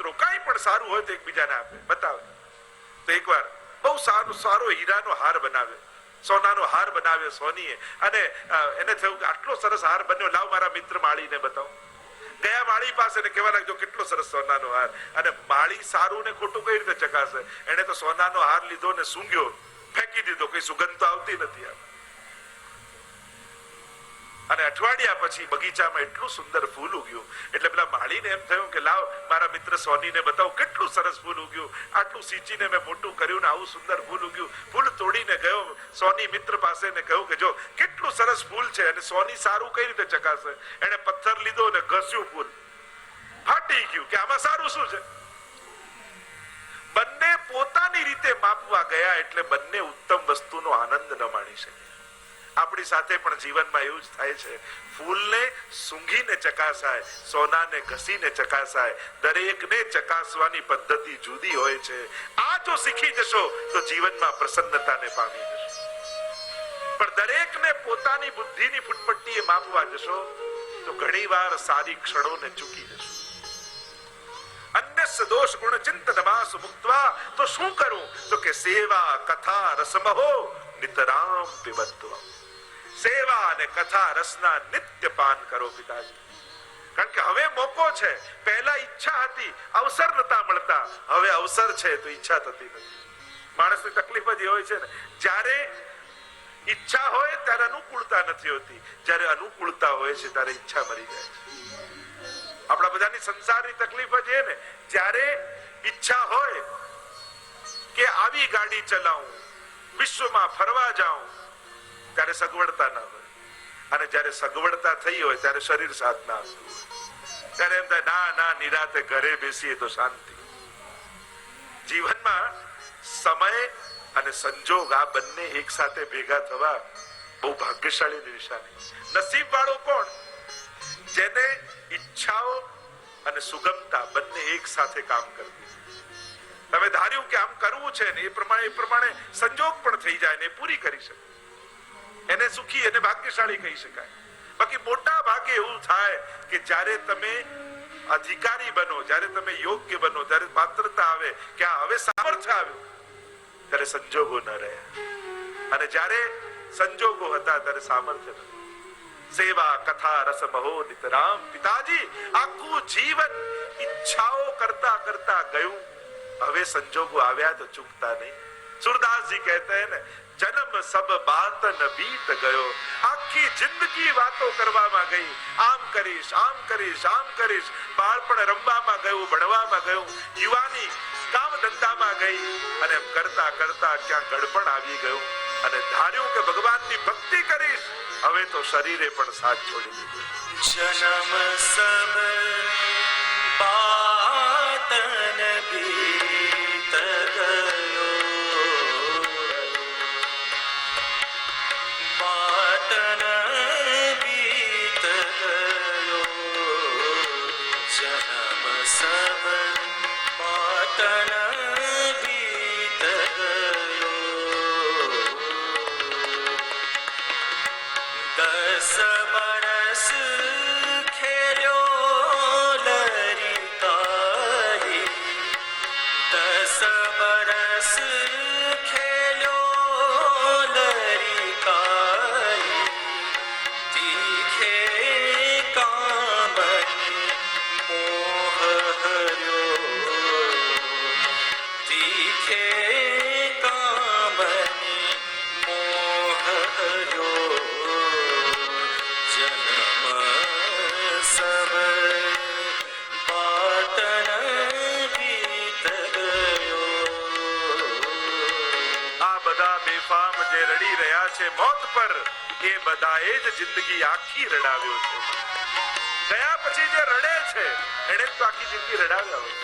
મિત્રો કાંઈ પણ સારું હોય તો એકબીજાને આપે, બતાવે. તો એકવાર બહુ સારો હીરાનો હાર બનાવ્યો, સોનાનો હાર બનાવ્યો સોનીએ, અને એને થયું કે આટલો સરસ હાર બન્યો, લાવ મારા મિત્ર માળીને બતાવો. ગયા માળી પાસે ને કહેવા લાગ્યો કેટલો સરસ સોનાનો હાર. અને માળી સારું ને ખોટું કઈ રીતે ચકાસે? એને તો સોનાનો હાર લીધો ને સૂંઘ્યો, ફેંકી દીધો, કઈ સુગંધ તો આવતી નથી આમ. અને અઠવાડિયા પછી બગીચામાં એટલું સુંદર ફૂલ ઉગ્યું, એટલે પેલા માળીને એમ થયું કે લાવ મારા મિત્ર સોનીને બતાવ કેટલું સરસ ફૂલ ઉગ્યું, આટલું સિંચીને મેં મોટું કર્યું ને આવું સુંદર ફૂલ ઉગ્યું. ફૂલ તોડીને ગયો સોની મિત્ર પાસે ને કહ્યું કે જો કેટલું સરસ ફૂલ છે. અને સોની સારું કઈ રીતે ચકાસે? એને પથ્થર લીધો ને ઘસ્યું, ફૂલ ફાટી ગયું કે આમાં સારું શું છે? બંને પોતાની રીતે માપવા ગયા એટલે બંને ઉત્તમ વસ્તુનો આનંદ ન માણી શકે. આપણી સાથે પણ જીવનમાં એવું જ થાય છે. ફૂલને સૂંઘીને ચકાસાય, સોનાને ઘસીને ચકાસાય, દરેકને ચકાસવાની પદ્ધતિ જુદી હોય છે. આ જો શીખી જશો તો જીવનમાં પ્રસન્નતાને પામી જશો. પણ દરેકને પોતાની બુદ્ધિની ફૂટપટ્ટીએ માપવા જશો તો ઘણીવાર સારી ક્ષણોને ચૂકી જશો. અન્યસ્ય દોષ ગુણ ચિંતનમાસ મુક્ત્વા, તો શું કરું? તો કે સેવા કથા રસમહો નિતરામ પિબત્વ. સેવા અને કથા રસના નિત્ય પાન કરો પિતાજી. કારણ કે હવે મોકો છે. પહેલા ઈચ્છા હતી, અવસર નતા મળતા. હવે અવસર છે તો ઈચ્છા થતી નથી. માણસની તકલીફ જ હોય છે ને, જ્યારે ઈચ્છા હોય ત્યારે અનુકૂળતા નથી હોતી, જ્યારે અનુકૂળતા હોય છે ત્યારે ઈચ્છા મરી જાય છે. આપણા બધાની સંસારની તકલીફ જ એ ને, જ્યારે ઈચ્છા હોય કે આવી ગાડી ચલાવું, વિશ્વમાં ફરવા જાઉં, ત્યારે સગવડતા ના હોય. અને જ્યારે સગવડતા થઈ હોય ત્યારે શરીર સાથ ના આપતું હોય, ત્યારે એમ થાય ના ના નિરાતે ઘરે બેસીએ તો શાંતિ. જીવનમાં સમય અને સંજોગ આ બંને એક સાથે ભેગા થવા બહુ ભાગ્યશાળી નિશાની. નસીબ વાળો કોણ? જેને ઈચ્છાઓ અને સુગમતા બંને એક સાથે કામ કરતી. તમે ધાર્યું કે આમ કરવું છે ને એ પ્રમાણે સંજોગ પણ થઈ જાય ને પૂરી કરી શકે, એને સુખી અને ભાગ્યશાળી કહી શકાય. બાકી મોટા ભાગે એવું થાય કે જ્યારે તમે અધિકારી બનો, જ્યારે તમે યોગ્ય બનો, ત્યારે પાત્રતા આવે કે હવે સામર્થ્ય આવ્યું, ત્યારે સંજોગો ન રહ્યા. અને જ્યારે સંજોગો હતા ત્યારે સામર્થ્ય નથી. સેવા કથા રસમહો નિતરામ પિતાજી. આખું જીવન ઈચ્છાઓ કરતા કરતા ગયું, હવે સંજોગો આવ્યા તો ચૂકતા નહીં. સુરદાસજી કહેતે हैं ને, જન્મ સબ બાત ન બીત ગયો. આખી જિંદગી વાતો કરવામાં ગઈ, આમ કરીશ, આમ કરીશ, આમ કરીશ. બાળપણ રમવામાં ગયું, ભણવામાં ગયું, યુવાની કામ ધંધામાં ગઈ, અને એમ કરતા કરતા ક્યાં ગડપણ આવી ગયું. અને ધાર્યું કે ભગવાનની ભક્તિ કરીશ, હવે તો શરીરે પણ સાથ છોડી દીધો. જન્મ સબ બાત ન બીત ગયો, બાત ન બીત ગયો. જન્મ સબ બાત ન બીત ગયો. 10 बरस खेलो लरिकाई, 10 बरस खेलो लरिकाई. तीखे कामनी मोह हर्यो, तीखे कामनी मोह हर्यो. जन्म सब बात न बीत गयो. આ બધા બેફામ જે રડી રહ્યા છે મોત પર, એ બધાએ જ જિંદગી આખી રડાવ્યો છે. ગયા પછી જે રડે છે એને તો આખી જિંદગી રડાવ્યા હોય.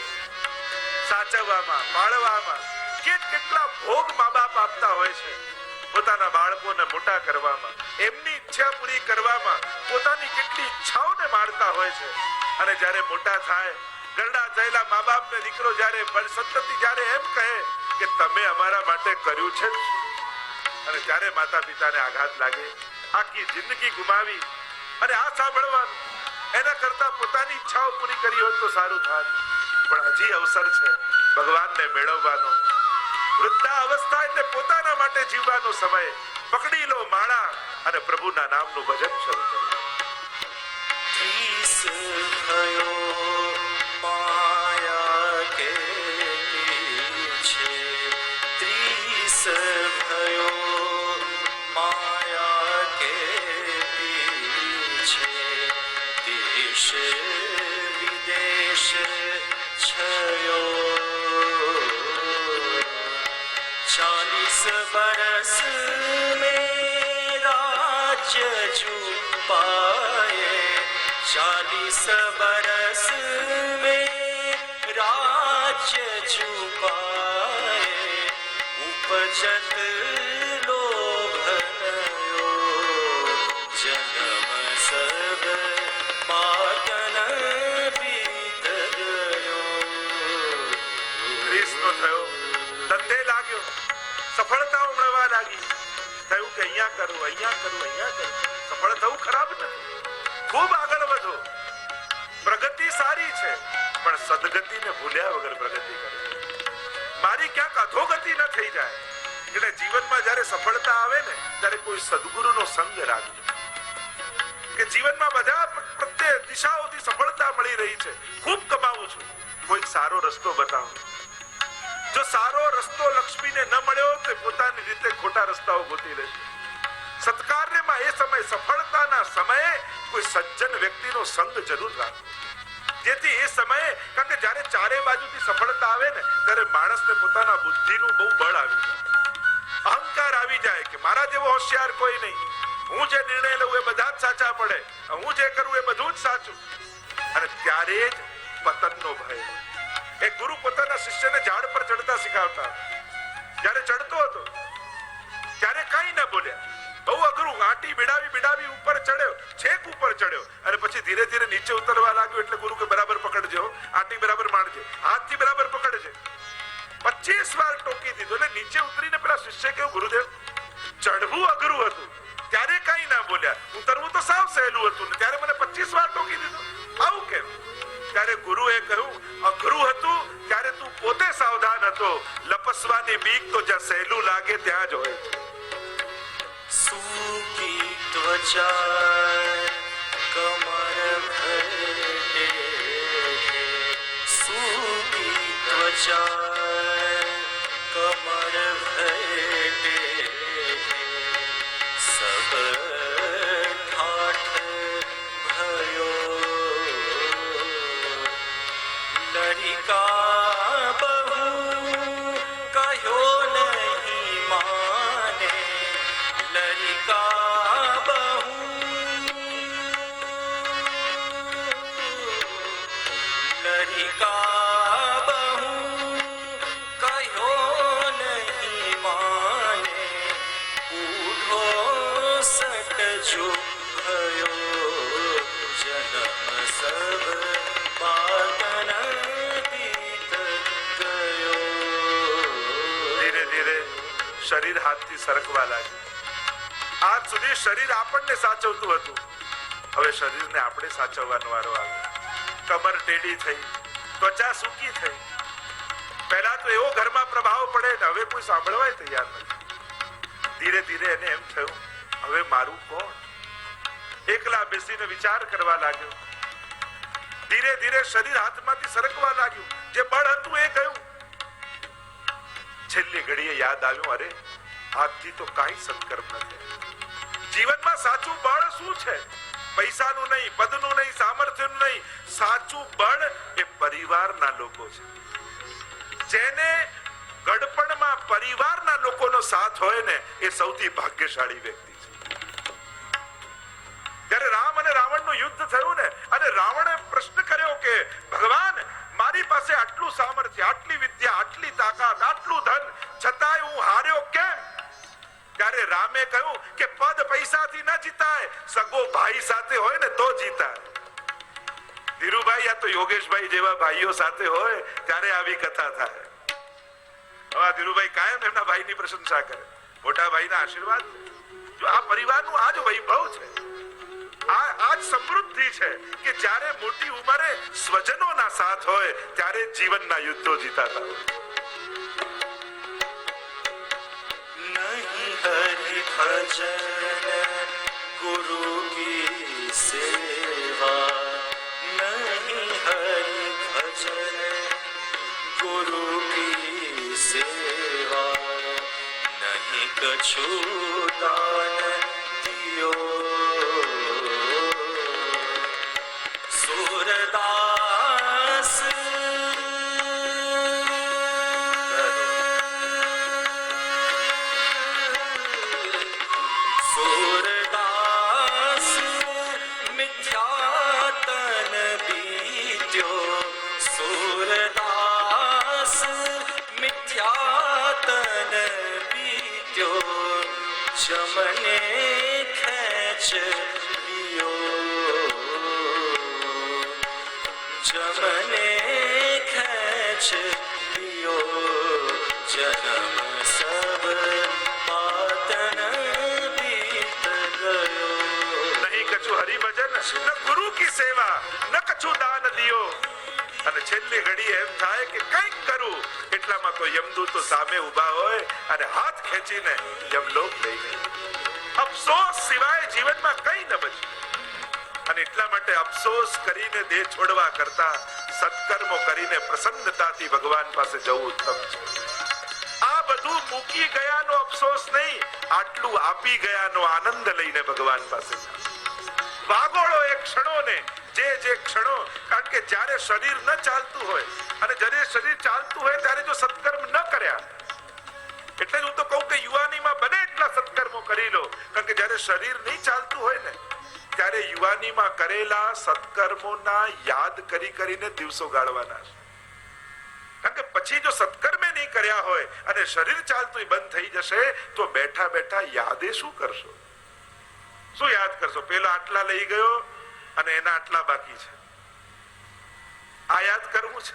સાચવવામાં, પાળવામાં કેટલા ભોગ મા બાપ આપતા હોય છે. પોતાના બાળકોને મોટા કરવામાં, એમની ઈચ્છા પૂરી કરવામાં પોતાની કેટલી ઈચ્છાઓને મારતા હોય છે. અને જ્યારે મોટા થાય, ગરડા થયેલા મા બાપને દીકરો જ્યારે સંતતિ જ્યારે એમ કહે કે તમે અમારા માટે કર્યું છે, અને ત્યારે માતા પિતાને આઘાત લાગે. આખી જિંદગી ગુમાવી અને આ સાંભળવાનું, એના કરતા પોતાની ઈચ્છાઓ પૂરી કરી હોત તો સારું થાત. પણ હજી અવસર છે ભગવાનને મેળવવાનો. વૃદ્ધા અવસ્થા એટલે પોતાના માટે જીવવાનો સમય. પકડી લો માળા અને પ્રભુના નામનું ભજન શરૂ કરો. 30 भयो माया के पीछे, 30 भयो माया के पीछे, देश विदेश छयो, 40 बरस में राज्य छुपाए, 40 बरस में राज्य छुपाए, उपजत लोभनयो, जन्म सब पाटन बीत गयो. 30 નો થયો, ધંધે લાગ્યો, સફળતાઓ મળવા લાગી. થયું કે અહીંયા કરું, અહીંયા કરું, અહીંયા કરું. સફળ થવું ખરાબ નથી, ખૂબ આગળ વધો. પ્રગતિ સારી છે, પણ સદગતિને ભૂલ્યા વગર પ્રગતિ કરે. મારી ક્યાંક અધોગતિ ન થઈ જાય. એટલે જીવનમાં જ્યારે સફળતા આવે ને ત્યારે કોઈ સદગુરુનો સંગ રાખજો. કે જીવનમાં બધા પ્રત્યે દિશાઓથી સફળતા મળી રહી છે, ખૂબ કમાવું છું, કોઈક સારો રસ્તો બતાવો. જો સારો રસ્તો લક્ષ્મીને ન મળ્યો તો પોતાની રીતે ખોટા રસ્તાઓ ગોતી લેશે. સત્કાર્યમાં એ સમય સફળતાના સમયે કોઈ સજ્જન વ્યક્તિનો સંગ જરૂર રાખો. જેથી એ સમયે, કારણ કે જ્યારે ચારે બાજુથી સફળતા આવે ને ત્યારે માણસને પોતાના બુદ્ધિનું બહુ બળ આવી જાય, અહંકાર આવી જાય કે મારા જેવો હોશિયાર કોઈ નહીં, હું જે નિર્ણય લઉં એ બધા જ સાચા પડે, હું જે કરું એ બધું જ સાચું. અને ત્યારે જ પતનનો ભય. એક ગુરુ પોતાના શિષ્યને ઝાડ પર ચડતા શીખવતા. જ્યારે ચડતો હતો ત્યારે કઈ ન બોલ્યા, બહુ અઘરું, આંટી બિડાવી ઉપર ચડ્યો, છેક ઉપર ચડ્યો અને પછી ધીરે ધીરે નીચે ઉતરવા લાગ્યો. એટલે ગુરુ કે બરાબર પકડજો, આંટી બરાબર મારજે, હાથથી બરાબર પકડજે. 25 વાર ટોકી દીધો. એટલે નીચે ઉતરીને પેલા શિષ્ય કેવું, ગુરુદેવ ચડવું અઘરું હતું ત્યારે કઈ ના બોલ્યા, ઉતરવું તો સાવ સહેલું હતું ને ત્યારે મને 25 વાર ટોકી દીધો, આવું કેમ? ત્યારે ગુરુએ કહ્યું, અઘરું હતું ત્યારે તું પોતે સાવધાન હતો, લપસવાની બીક તો જ્યાં સહેલું લાગે ત્યાં જ હોય છે. सूखी त्वचा कमर भरे, सूखी त्वचा कमर भरे, सब ठाठ भयो, लड़िका बहू कहो नहीं माने, लड़िका बहू लड़िका बहू कहो नहीं माने, बूढ़ो सट जो भयो, जन्म सब पाटन बीत गयो. ધીરે ધીરે શરીર હાથથી સરકવા લાગ્યું. આજ સુધી શરીર આપણને સાચવતું હતું, હવે શરીરને આપણે સાચવવાનો વારો આવ્યો. કમર ટેડી થઈ, ત્વચા સૂકી થઈ. પહેલા તો એવો ઘરમાં પ્રભાવ પડે ને હવે કોઈ સાંભળવાય તૈયાર નથી. ધીરે ધીરે એને એમ થયું, હવે મારું કોણ? એકલા બેસીને વિચાર કરવા લાગ્યો. ધીરે ધીરે શરીર હાથમાંથી સરકવા લાગ્યું. જે બળ હતું એ ગયું. છેલ્લી ઘડીએ યાદ આવ્યું, અરે હાથથી તો કાંઈ સત્કર્મ નથી. જીવનમાં સાચું બળ શું છે? પૈસાનું નહીં, પદનું નહીં, સામર્થ્યનું નહીં. સાચું બળ એ પરિવારના લોકો છે. જેને ગડપણમાં પરિવારના લોકોનો સાથ હોય ને એ સૌથી ભાગ્યશાળી વ્યક્તિ છે. જ્યારે રામ અને રાવણનું યુદ્ધ થયું ને અને રાવણે પ્રશ્ન કર્યો કે ભગવાન, મારી પાસે આટલું સામર્થ્ય, આટલી વિદ્યા, આટલી તાકાત, આટલું ધન, છતાંય હું હાર્યો કેમ? ત્યારે રામે કહ્યું કે પદ પૈસાથી ન જીતાય, સગો ભાઈ સાથે હોય ને તો જીતાય. ધીરુભાઈ આ તો યોગેશભાઈ જેવા ભાઈઓ સાથે હોય ત્યારે આવી કથા થાય. હવે ધીરુભાઈ કાયમ એમના ભાઈની પ્રશંસા કરે, મોટા ભાઈના આશીર્વાદ. જો આ પરિવારનું આ જ વૈભવ છે, આ જ સમૃદ્ધિ છે કે જ્યારે મોટી ઉંમરે સ્વજનોના સાથ હોય ત્યારે જીવનના યુદ્ધો જીતાતા હોય. नहीं हरि भजन गुरु की सेवा, नहीं हरि भजन गुरु की सेवा, नहीं कछु दान दियो सूरदास. सूरदास मिथ्यातन बीत्यो, सूरदास मिथ्यातन बीत्यो, जमने खेच लियो, जमने खेच लियो, जन्म सब पातन बीत गयो. નહીં કછુ હરિભજન ન ગુરુ કી સેવા ન કછુ દાન દિયો. અને છેલ્લી ઘડી એમ થાય કે કંઈક કરું એટલામાં તો યમદૂતો સામે ઊભા હોય અને હાથ ખેંચીને યમલોક લઈ જાય. અફસોસ સિવાય જીવનમાં કંઈ ન બચે. અને એટલા માટે અફસોસ કરીને દેહ છોડવા કરતા સત્કર્મો કરીને પ્રસન્નતાથી ભગવાન પાસે જવું ઉત્તમ છે. આ બધું મૂકી ગયાનો અફસોસ નહીં, આટલું આપી ગયાનો આનંદ લઈને ભગવાન પાસે વાગોળો એ ક્ષણોને, જે ક્ષણો, કારણ કે જ્યારે શરીર ન ચાલતું હોય અને જ્યારે શરીર ચાલતું હોય ત્યારે જો સત્કર્મ ન કર્યા, એટલે જ હું તો કહું કે યુવાનીમાં બને એટલા સત્કર્મો કરી લો, કારણ કે જ્યારે શરીર નહીં ચાલતું હોય ને ત્યારે યુવાનીમાં કરેલા સત્કર્મોના યાદ કરી કરીને દિવસો ગાળવાના છે. કારણ કે પછી જો સત્કર્મે નહીં કર્યા હોય અને શરીર ચાલતું બંધ થઈ જશે તો બેઠા બેઠા યાદે શું કરશો? શું યાદ કરશો? પેલા આટલા લઈ ગયો અને એના આટલા બાકી છે, આ યાદ કરવું છે.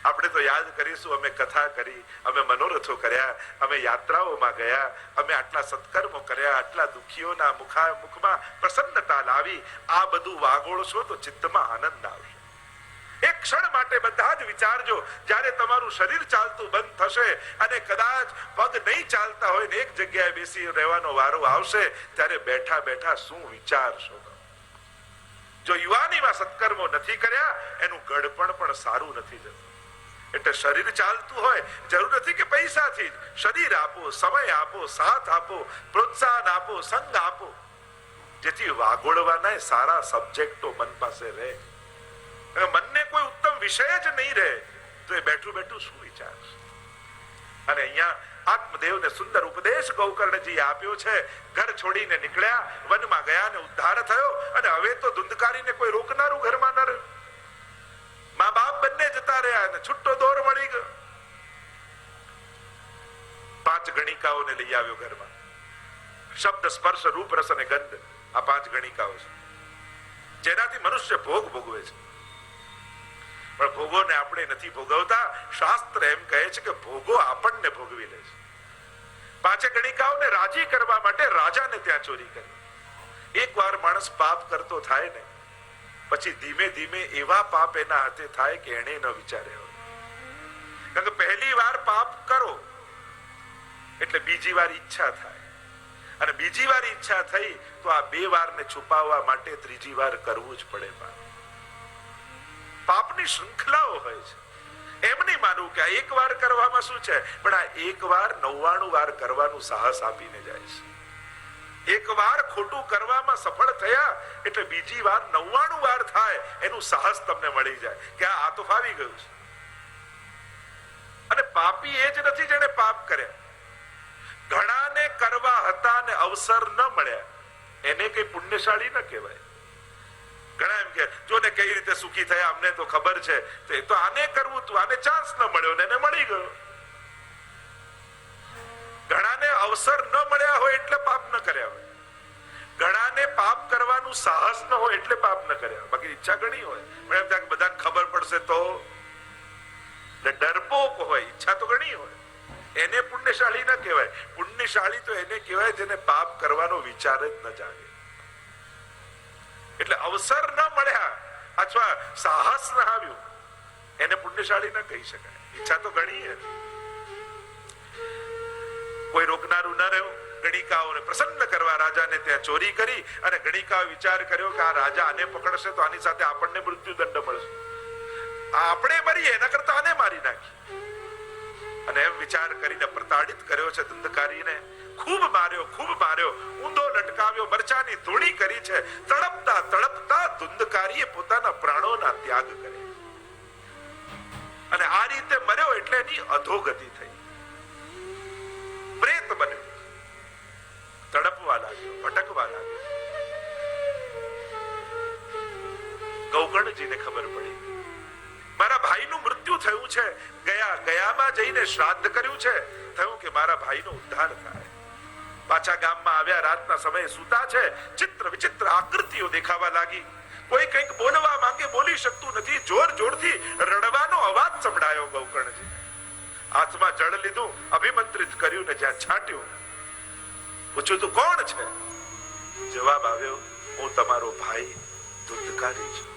આપણે તો યાદ કરીશું, અમે કથા કરી, અમે મનોરથો કર્યા, અમે યાત્રાઓમાં ગયા, અમે આટલા સત્કર્મો કર્યા, આટલા દુખીઓના મુખમાં પ્રસન્નતા લાવી. આ બધું વાગોળશો તો ચિત્તમાં આનંદ આવશે. એક ક્ષણ માટે બધા જ વિચારજો, જ્યારે તમારું શરીર ચાલતું બંધ થશે અને કદાચ પગ નહીં ચાલતા હોય ને એક જગ્યાએ બેસી રહેવાનો વારો આવશે ત્યારે બેઠા બેઠા શું વિચારશો? જો યુવાનીમાં સત્કર્મો નથી કર્યા એનું ગળપણ પણ સારું નથી જતું. એટલે શરીર ચાલતું હોય, જરૂર નથી કે પૈસાથી જ, શરીર આપો, સમય આપો, સાથ આપો, પ્રોત્સાહન આપો, સંગ આપો, જેથી વાગોળવાના સારા સબ્જેક્ટો મન પાસે રહે. મનને કોઈ ઉત્તમ વિષય જ નહીં રહે તો એ બેઠું બેઠું શું વિચારશે? અને અહીંયા આત્મદેવને સુંદર ઉપદેશ ગૌકર્ણજી આપ્યો છે. ઘર છોડીને નીકળ્યા, વનમાં ગયા ને ઉદ્ધાર થયો અને હવે તો ધુંધકારીને કોઈ રોકનારું ઘરમાં ન રહ્યું. મા બાપ બંને જતા રહ્યા અને છૂટો દોર મળી ગયો. 5 ગણિકાઓને લઈ આવ્યો ઘરમાં. શબ્દ, સ્પર્શ, રૂપ, રસ અને ગંધ, આ 5 ગણિકાઓ છે જેનાથી મનુષ્ય ભોગ ભોગવે છે. પણ ભોગોને આપણે નથી ભોગવતા. શાસ્ત્ર એમ કહે છે કે ભોગો આપણને ભોગવી લે છે. 5 ગણિકાઓને રાજી કરવા માટે રાજાને ત્યાં ચોરી કરી. એકવાર માણસ પાપ કરતો થાય ને પછી ધીમે ધીમે એવા પાપ એના હાથે થાય કે એને ન વિચાર્યો. કારણ કે પહેલી વાર પાપ કરો એટલે બીજી વાર ઈચ્છા થાય, અને બીજી વાર ઈચ્છા થઈ તો આ 2 વારને છુપાવવા માટે ત્રીજી વાર કરવું જ પડે. પાપની શૃંખલાઓ હોય છે. એમ નહીં માનવું કે આ એક વાર કરવામાં શું છે, પણ આ એક વાર 99 વાર કરવાનું સાહસ આપીને જાય છે. એક વાર ખોટું કરવામાં સફળ થયા એટલે બીજી વાર 99 વાર થાય એનું સાહસ તમને મળી જાય કે આ તો ફાવી ગયું છે. અને પાપી એ જ નથી જેને પાપ કર્યા. ઘણાને કરવા હતા ને અવસર ન મળ્યા એને કઈ પુણ્યશાળી ન કહેવાય. ઘણા એમ કે જો ને કઈ રીતે સુખી થયા અમને તો ખબર છે, તો આને કરવું તું, આને ચાન્સ ન મળ્યો ને એને મળી ગયો. ઘણાને અવસર ન મળ્યા હોય એટલે પાપ ન કર્યા હોય. ઘણાને પાપ કરવાનું સાહસ ન હોય એટલે પાપ ન કર્યા. બાકી ઈચ્છા ઘણી હોય, પણ એમ થાય કે બધાને ખબર પડશે તો, ડરપોક હોય, ઈચ્છા તો ઘણી હોય. એને પુણ્યશાળી ન કહેવાય. પુણ્યશાળી તો એને કહેવાય જેને પાપ કરવાનો વિચાર જ ન જાગે. એટલે અવસર ન મળ્યા અથવા સાહસ ન આવ્યું એને પુણ્યશાળી ન કહી શકાય. ઈચ્છા તો ઘણી હતી, કોઈ રોકનારું ન રહ્યું. ગણિકાઓને પ્રસન્ન કરવા રાજાને ત્યાં ચોરી કરી અને ગણિકાઓ વિચાર કર્યો કે આ રાજા આને પકડશે તો આની સાથે આપણને મૃત્યુદંડ મળશે, આપણે મરીએ એના કરતા આને મારી નાખી. અને એમ વિચાર કરીને પ્રતાડિત કર્યો છે ધુંધકારીને. ખૂબ માર્યો, ઊંધો લટકાવ્યો, મરચાની ધૂણી કરી છે. તડપતા તડપતા ધુંધકારીએ પોતાના પ્રાણોના ત્યાગ કર્યા અને આ રીતે મર્યો એટલે એની અધોગતિ થઈ, પ્રેત બન્યો, તડપવા લાગ્યો, ભટકવા લાગ્યો. ગૌકર્ણજીને ખબર પડી મારા ભાઈનું મૃત્યુ થયું છે. ગયામાં જઈને શ્રાદ્ધ કર્યું છે, થયું કે મારા ભાઈનો ઉદ્ધાર થાય. પાછા ગામમાં આવ્યા, રાતના સમયે સૂતા છે. ચિત્ર વિચિત્ર આકૃતિઓ દેખાવા લાગી. કોઈ કંઈક બોલવા માંગે, બોલી શકતું નથી. જોર જોરથી રડવાનો અવાજ સંભળાયો ગૌકર્ણજી. હાથમાં જળ લીધું, અભિમંત્રિત કર્યું ને જ્યાં છાંટ્યું, પૂછ્યું તું કોણ છે? જવાબ આવ્યો, હું તમારો ભાઈ ધુંધકારી છું.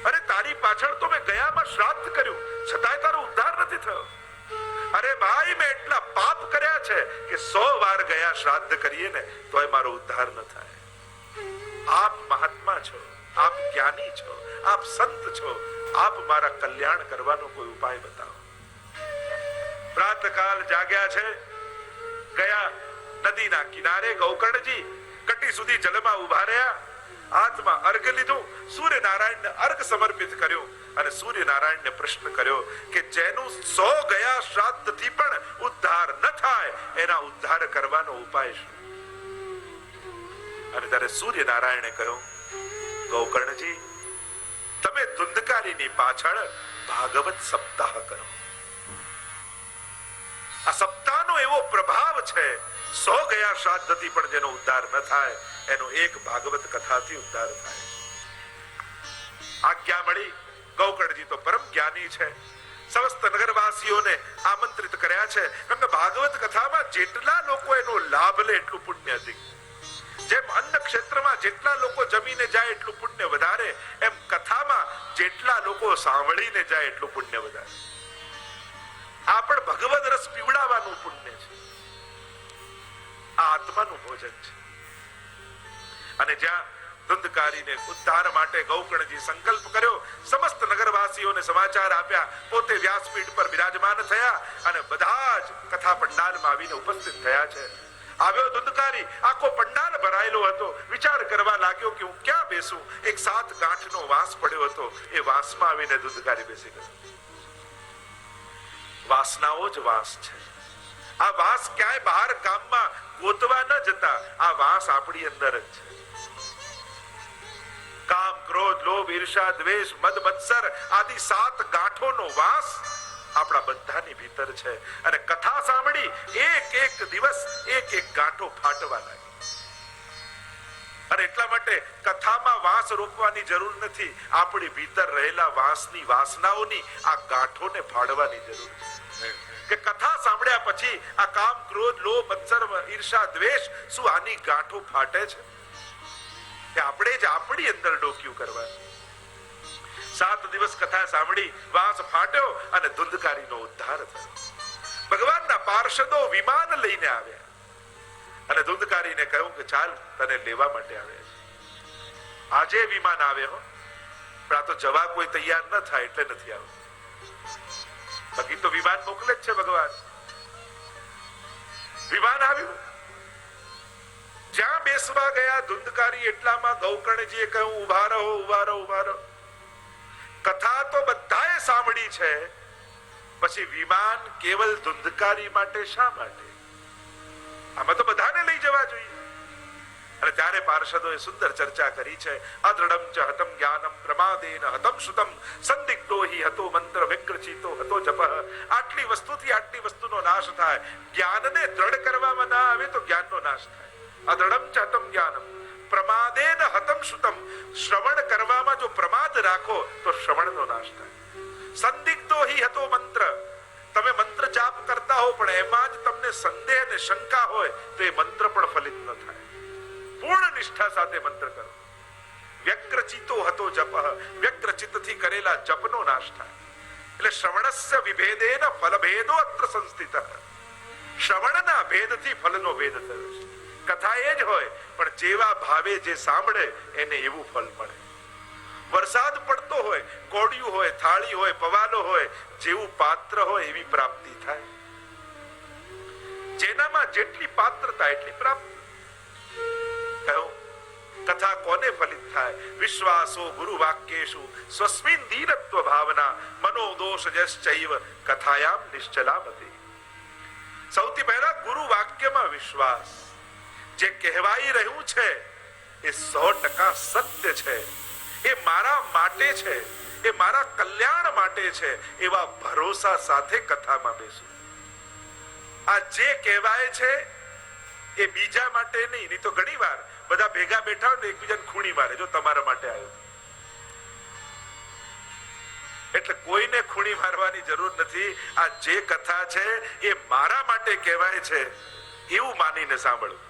અરે તારી પાછળ તો મેં ગયામાં શ્રાદ્ધ કર્યું, છતાંય તારો ઉદ્ધાર નથી થયો. અરે ભાઈ, મેં એટલા પાપ કર્યા છે કે 100 વાર ગયા શ્રાદ્ધ કરીએ ને તોય મારો ઉદ્ધાર ન થાય. આપ મહાત્મા છો, આપ જ્ઞાની છો, આપ સંત છો, આપ મારા કલ્યાણ કરવાનો કોઈ ઉપાય બતાવો. પ્રાતકાલ જાગ્યા છે, ગયા નદીના કિનારે. ગૌકર્ણજી કટી સુધી જલમાં ઉભા રહ્યા, હાથમાં અર્ઘ લીધું, સૂર્યનારાયણને અર્ઘ સમર્પિત કર્યું અને સૂર્યનારાયણને પ્રશ્ન કર્યો કે જેનું 100 ગયા શ્રાદ્ધથી પણ ઉદ્ધાર ન થાય એના ઉદ્ધાર કરવાનો ઉપાય શું? અને ત્યારે સૂર્યનારાયણે કહ્યું, ગૌકર્ણજી, તમે ધુંધકારીની પાછળ ભાગવત સપ્તાહ કરો. આ સપ્તાહનો એવો પ્રભાવ છે, 100 ગયા શ્રાદ્ધથી પણ જેનો ઉદ્ધાર ન થાય એનો એક ભાગવત કથાથી ઉદ્ધાર થાય. આજ્ઞા મળી. ગૌકર્ણજી તો પરમ જ્ઞાની છે, સમસ્ત નગરવાસીઓને આમંત્રિત કર્યા છે. કારણ કે ભાગવત કથામાં જેટલા લોકો એનો લાભ લે એટલું પુણ્ય અધિક. જેમ અન્ન ક્ષેત્રમાં જેટલા લોકો જમીને જાય એટલું પુણ્ય વધારે, એમ કથામાં જેટલા લોકો સાંભળીને જાય એટલું પુણ્ય વધારે. આ પણ ભગવદ રસ પીવડાવવાનું પુણ્ય છે. આ આત્માનું ભોજન છે. અને જ્યાં ધુંધકારીને ઉદ્ધાર માટે ગૌકર્ણજી સંકલ્પ કર્યો, સમસ્ત નગરવાસીઓને સમાચાર આપ્યા, પોતે વ્યાસપીઠ પર બિરાજમાન થયા અને બધા જ કથા પંડાલમાં આવીને ઉપસ્થિત થયા છે. આવ્યો ધુંધકારી, આખો પંડાલ ભરાયેલો હતો. વિચાર કરવા લાગ્યો કે હું ક્યાં બેસું. એક 7 ગાંઠનો વાંસ પડ્યો હતો, એ વાંસમાં આવીને ધુંધકારી બેસી ગયો. વાસનાઓ જ વાંસ છે. આ વાંસ ક્યાંય બહાર ગામમાં ગોતવા ન જતા, આ વાંસ આપણી અંદર જ છે. કામ, ક્રોધ, લોભ, ઈર્ષા, દ્વેષ, મદ, મત્સર આદિ 7 ગાંઠોનો વાસ આપણા બધાની ભીતર છે. અને કથા સાંભળી એક દિવસ એક ગાંઠો ફાટવા લાગી. અને એટલા માટે કથામાં વાસ રોકવાની જરૂર નથી. આપણી ભીતર રહેલા વાસની વાસનાઓની આ ગાંઠોને ફાડવાની જરૂર છે. કે કથા સાંભળ્યા પછી આ કામ, ક્રોધ, લોભ, મત્સર, ઈર્ષા, દ્વેષ શું આની ગાંઠો ફાટે છે? કે આપણે જ આપણી અંદર ડોક્યું કરવાનું. 7 દિવસ કથા સાંભળી, વાસ ફાટ્યો અને ધુંધકારીનો ઉદ્ધાર થયો. ભગવાનના પાર્ષદો વિમાન લઈને આવ્યા અને ધુંધકારીને કહ્યું કે ચાલ, તને લેવા માટે આવ્યા છે. આજે વિમાન આવે હો, પણ આ તો જવા કોઈ તૈયાર ન થાય એટલે નથી આવ્યું. બાકી તો વિમાન મોકલે જ છે ભગવાન. વિમાન આવ્યું. જ્યાં બેસવા ગયા ધુંધકારી, એટલામાં ગૌકર્ણજીએ કહ્યું, ઉભા રહો, ઉભા રહો, ઉભા રહો. કથા તો બધાએ સાંભળી છે, પછી વિમાન કેવલ ધુંધકારી માટે શા માટે? આમાં તો બધાને લઈ જવા જોઈએ. અને ત્યારે પાર્ષદોએ સુંદર ચર્ચા કરી છે. અદ્રઢમ ચ હતમ જ્ઞાનમ પ્રમાદેન હતમ શ્રુતમ સંદિગ્ધો હિ હતો મંત્ર વિક્રચિતો હતો જપઃ. આટલી વસ્તુથી આટલી વસ્તુનો નાશ થાય. જ્ઞાનને દ્રઢ કરવામાં ના આવે તો જ્ઞાનનો નાશ થાય. અદ્રઢમ ચ હતમ જ્ઞાનમ પ્રમાદેન હતમ શ્રુતમ. શ્રવણ કરવામાં જો પ્રમાદ રાખો તો શ્રવણનો નાશ થાય. સંદિગ્ધો હિ હતો મંત્ર. તમે મંત્ર જાપ કરતા હો પણ એમાં જ તમને સંદેહ અને શંકા હોય તો એ મંત્ર પણ ફલિત ન થાય. પૂર્ણ નિષ્ઠા સાથે મંત્ર કરો. વ્યક્રચિતો હતો જપ, વ્યક્રચિતથી કરેલા જપનો નાશ થાય. એટલે શ્રવણસ્ય વિભેદેન ફલભેદો અત્ર સંસ્થિત. શ્રવણના ભેદથી ફલનો ભેદ થયો છે. કથા એ જ હોય, પણ જેવા ભાવે જે સાંભળે એને એવું ફળ મળે. વરસાદ પડતો હોય, કોડિયું હોય, થાળી હોય, પવાલો હોય, જેવું પાત્ર હોય એવી પ્રાપ્તિ થાય. જેનામાં જેટલી પાત્રતા એટલી પ્રાપ્તિ. કહ્યું કથા કોને ફલિત થાય? વિશ્વાસો ગુરુ વાક્યેષુ સ્વસ્મિન દીનત્વ ભાવના મનોદોષ જશ્ચૈવ કથાયામ નિશ્ચલામતી. સૌથી પહેલા ગુરુ વાક્યમાં વિશ્વાસ. જે કહેવાઈ રહ્યું છે એ 100% સત્ય છે, એ મારા માટે છે, એ મારા કલ્યાણ માટે છે, એવા ભરોસા સાથે કથામાં બેસું. આ જે કહેવાય છે એ બીજા માટે નહીં તો ઘણી વાર બધા ભેગા બેઠા હોય ને એકબીજાને ખૂણી મારે, જો તમારા માટે આવ્યો. એટલે કોઈને ખૂણી મારવાની જરૂર નથી. આ જે કથા છે એ મારા માટે કહેવાય છે એવું માનીને સાંભળવું.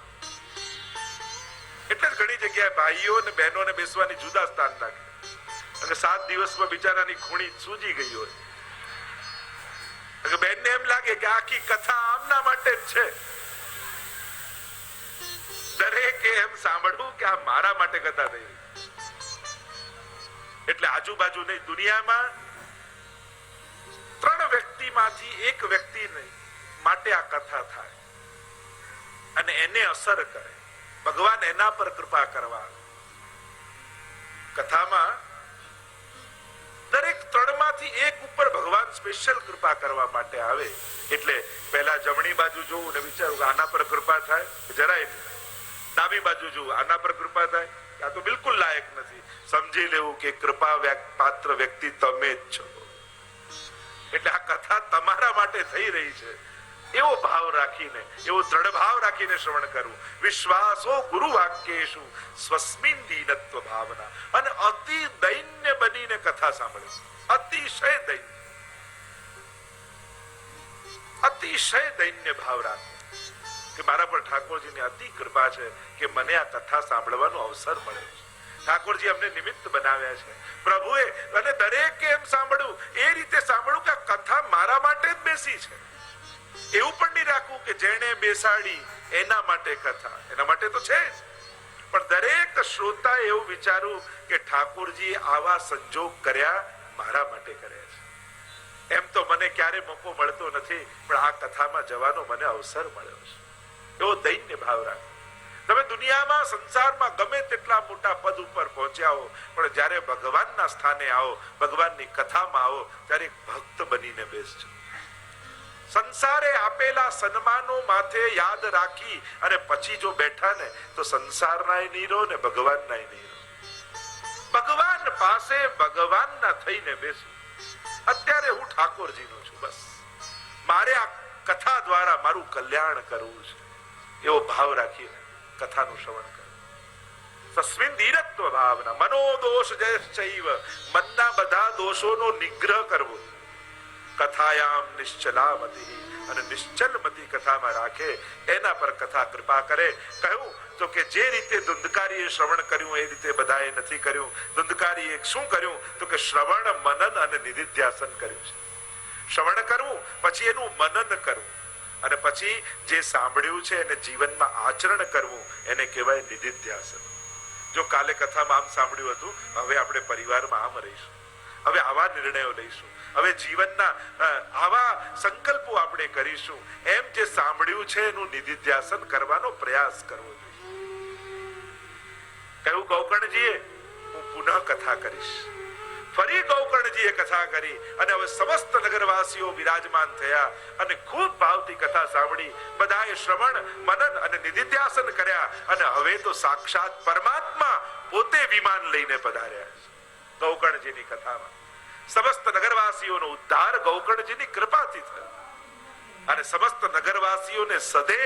એટલે જ ઘણી જગ્યાએ ભાઈઓ અને બહેનોને બેસવાની જુદા સ્થાન રાખે, અને 7 દિવસમાં બિચારાની ખૂણી સૂજી ગઈ હોય. બેનને એમ લાગે કે આખી કથા આમના માટે જ છે. દરેકે એમ સાંભળવું કે આ મારા માટે કથા થઈ. એટલે આજુબાજુ નહીં, દુનિયામાં 3 વ્યક્તિમાંથી એક વ્યક્તિ માટે આ કથા થાય અને એને અસર કરે. ભગવાન એના પર કૃપા કરવા. કથામાં દરેક 3 માંથી એક ઉપર ભગવાન સ્પેશિયલ કૃપા કરવા માટે આવે. એટલે પહેલા જમણી બાજુ જોવું ને વિચારું આના પર કૃપા થાય, જરાય નહીં. ડાબી બાજુ જોવું આના પર કૃપા થાય, આ તો બિલકુલ લાયક નથી. સમજી લેવું કે કૃપા પાત્ર વ્યક્તિ તમે જ છો. એટલે આ કથા તમારા માટે થઈ રહી છે એવો ભાવ રાખીને, એવો દ્રઢ ભાવ રાખીને શ્રવણ કરવું. વિશ્વાસો ગુરુ વાક્યેષુ સ્વસ્મિન દીનત્વ ભાવના. અને અતિ દૈન્ય બનીને કથા સાંભળે. અતિશય દૈન્ય, અતિશય દૈન્ય ભાવ રાખે કે મારા પર ઠાકોરજીની અતિ કૃપા છે કે મને આ કથા સાંભળવાનો અવસર મળ્યો છે. ઠાકોરજી અમને નિમિત્ત બનાવ્યા છે પ્રભુએ. અને દરેકે એમ સાંભળવું, એ રીતે સાંભળવું કે આ કથા મારા માટે જ બેસી છે. એવું પણ નહીં રાખવું કે જેને બેસાડી એના માટે કથા, એના માટે તો છે જ, પણ દરેક શ્રોતા એવું વિચારવું કે ઠાકોરજી આવા સંજોગ કર્યા મારા માટે કર્યા છે. એમ તો મને ક્યારે મોકો મળતો નથી, પણ આ કથામાં જવાનો મને અવસર મળ્યો છે. એવો દૈન્ય ભાવ રાખો. તમે દુનિયામાં સંસારમાં ગમે તેટલા મોટા પદ ઉપર પહોંચ્યા હો, પણ જ્યારે ભગવાનના સ્થાને આવો, ભગવાનની કથામાં આવો, ત્યારે એક ભક્ત બનીને બેસજો. સંસારે આપેલા સન્માનો માથે યાદ રાખી અને પછી જો બેઠા ને તો સંસારના નહીં રહો ને ભગવાનના નહીં રહો. ભગવાન પાસે ભગવાનના થઈને બેસું. અત્યારે હું ઠાકોરજીનો છું, બસ મારે આ કથા દ્વારા મારું કલ્યાણ કરવું છે. એવો ભાવ રાખીને કથાનું શ્રવણ કરવું. તસ્મિન દીનત્વ ભાવના મનોદોષ જયશ્ચૈવ. મનના બધા દોષોનો નિગ્રહ કરવો. કથાયામ નિશ્ચલામતી. અને નિશ્ચલમતી કથામાં રાખે એના પર કથા કૃપા કરે. કહ્યું તો કે જે રીતે ધુંધકારીએ શ્રવણ કર્યું એ રીતે બધાએ નથી કર્યું. ધુંધકારીએ શું કર્યું તો કે શ્રવણ, મનન અને નિધિધ્યાસન કર્યું છે. શ્રવણ કરવું, પછી એનું મનન કરવું, અને પછી જે સાંભળ્યું છે એને જીવનમાં આચરણ કરવું, એને કહેવાય નિધિધ્યાસન. જો કાલે કથામાં આમ સાંભળ્યું હતું, હવે આપણે પરિવારમાં આમ રહીશું, હવે આવા નિર્ણયો લઈશું, હવે જીવનના આવા સંકલ્પો આપણે કરીશું. એમ જે સાંભળ્યું છે એનું નિધિધ્યાસન કરવાનો પ્રયાસ કરવો જોઈએ. કહ્યું ગૌકર્ણજીએ હું પુનઃ કથા કરીશ. ફરી ગૌકર્ણજીએ કથા કરી અને હવે સમસ્ત નગરવાસીઓ વિરાજમાન થયા અને ખૂબ ભાવથી કથા સાંભળી. બધાએ શ્રવણ, મનન અને નિધિધ્યાસન કર્યા અને હવે તો સાક્ષાત પરમાત્મા પોતે વિમાન લઈને પધાર્યા છે. ગૌકર્ણજીની કથામાં સમસ્ત નગરવાસીઓનો ઉદ્ધાર ગૌકર્ણજીની કૃપાથી થયો અને સમસ્ત નગરવાસીઓને સદે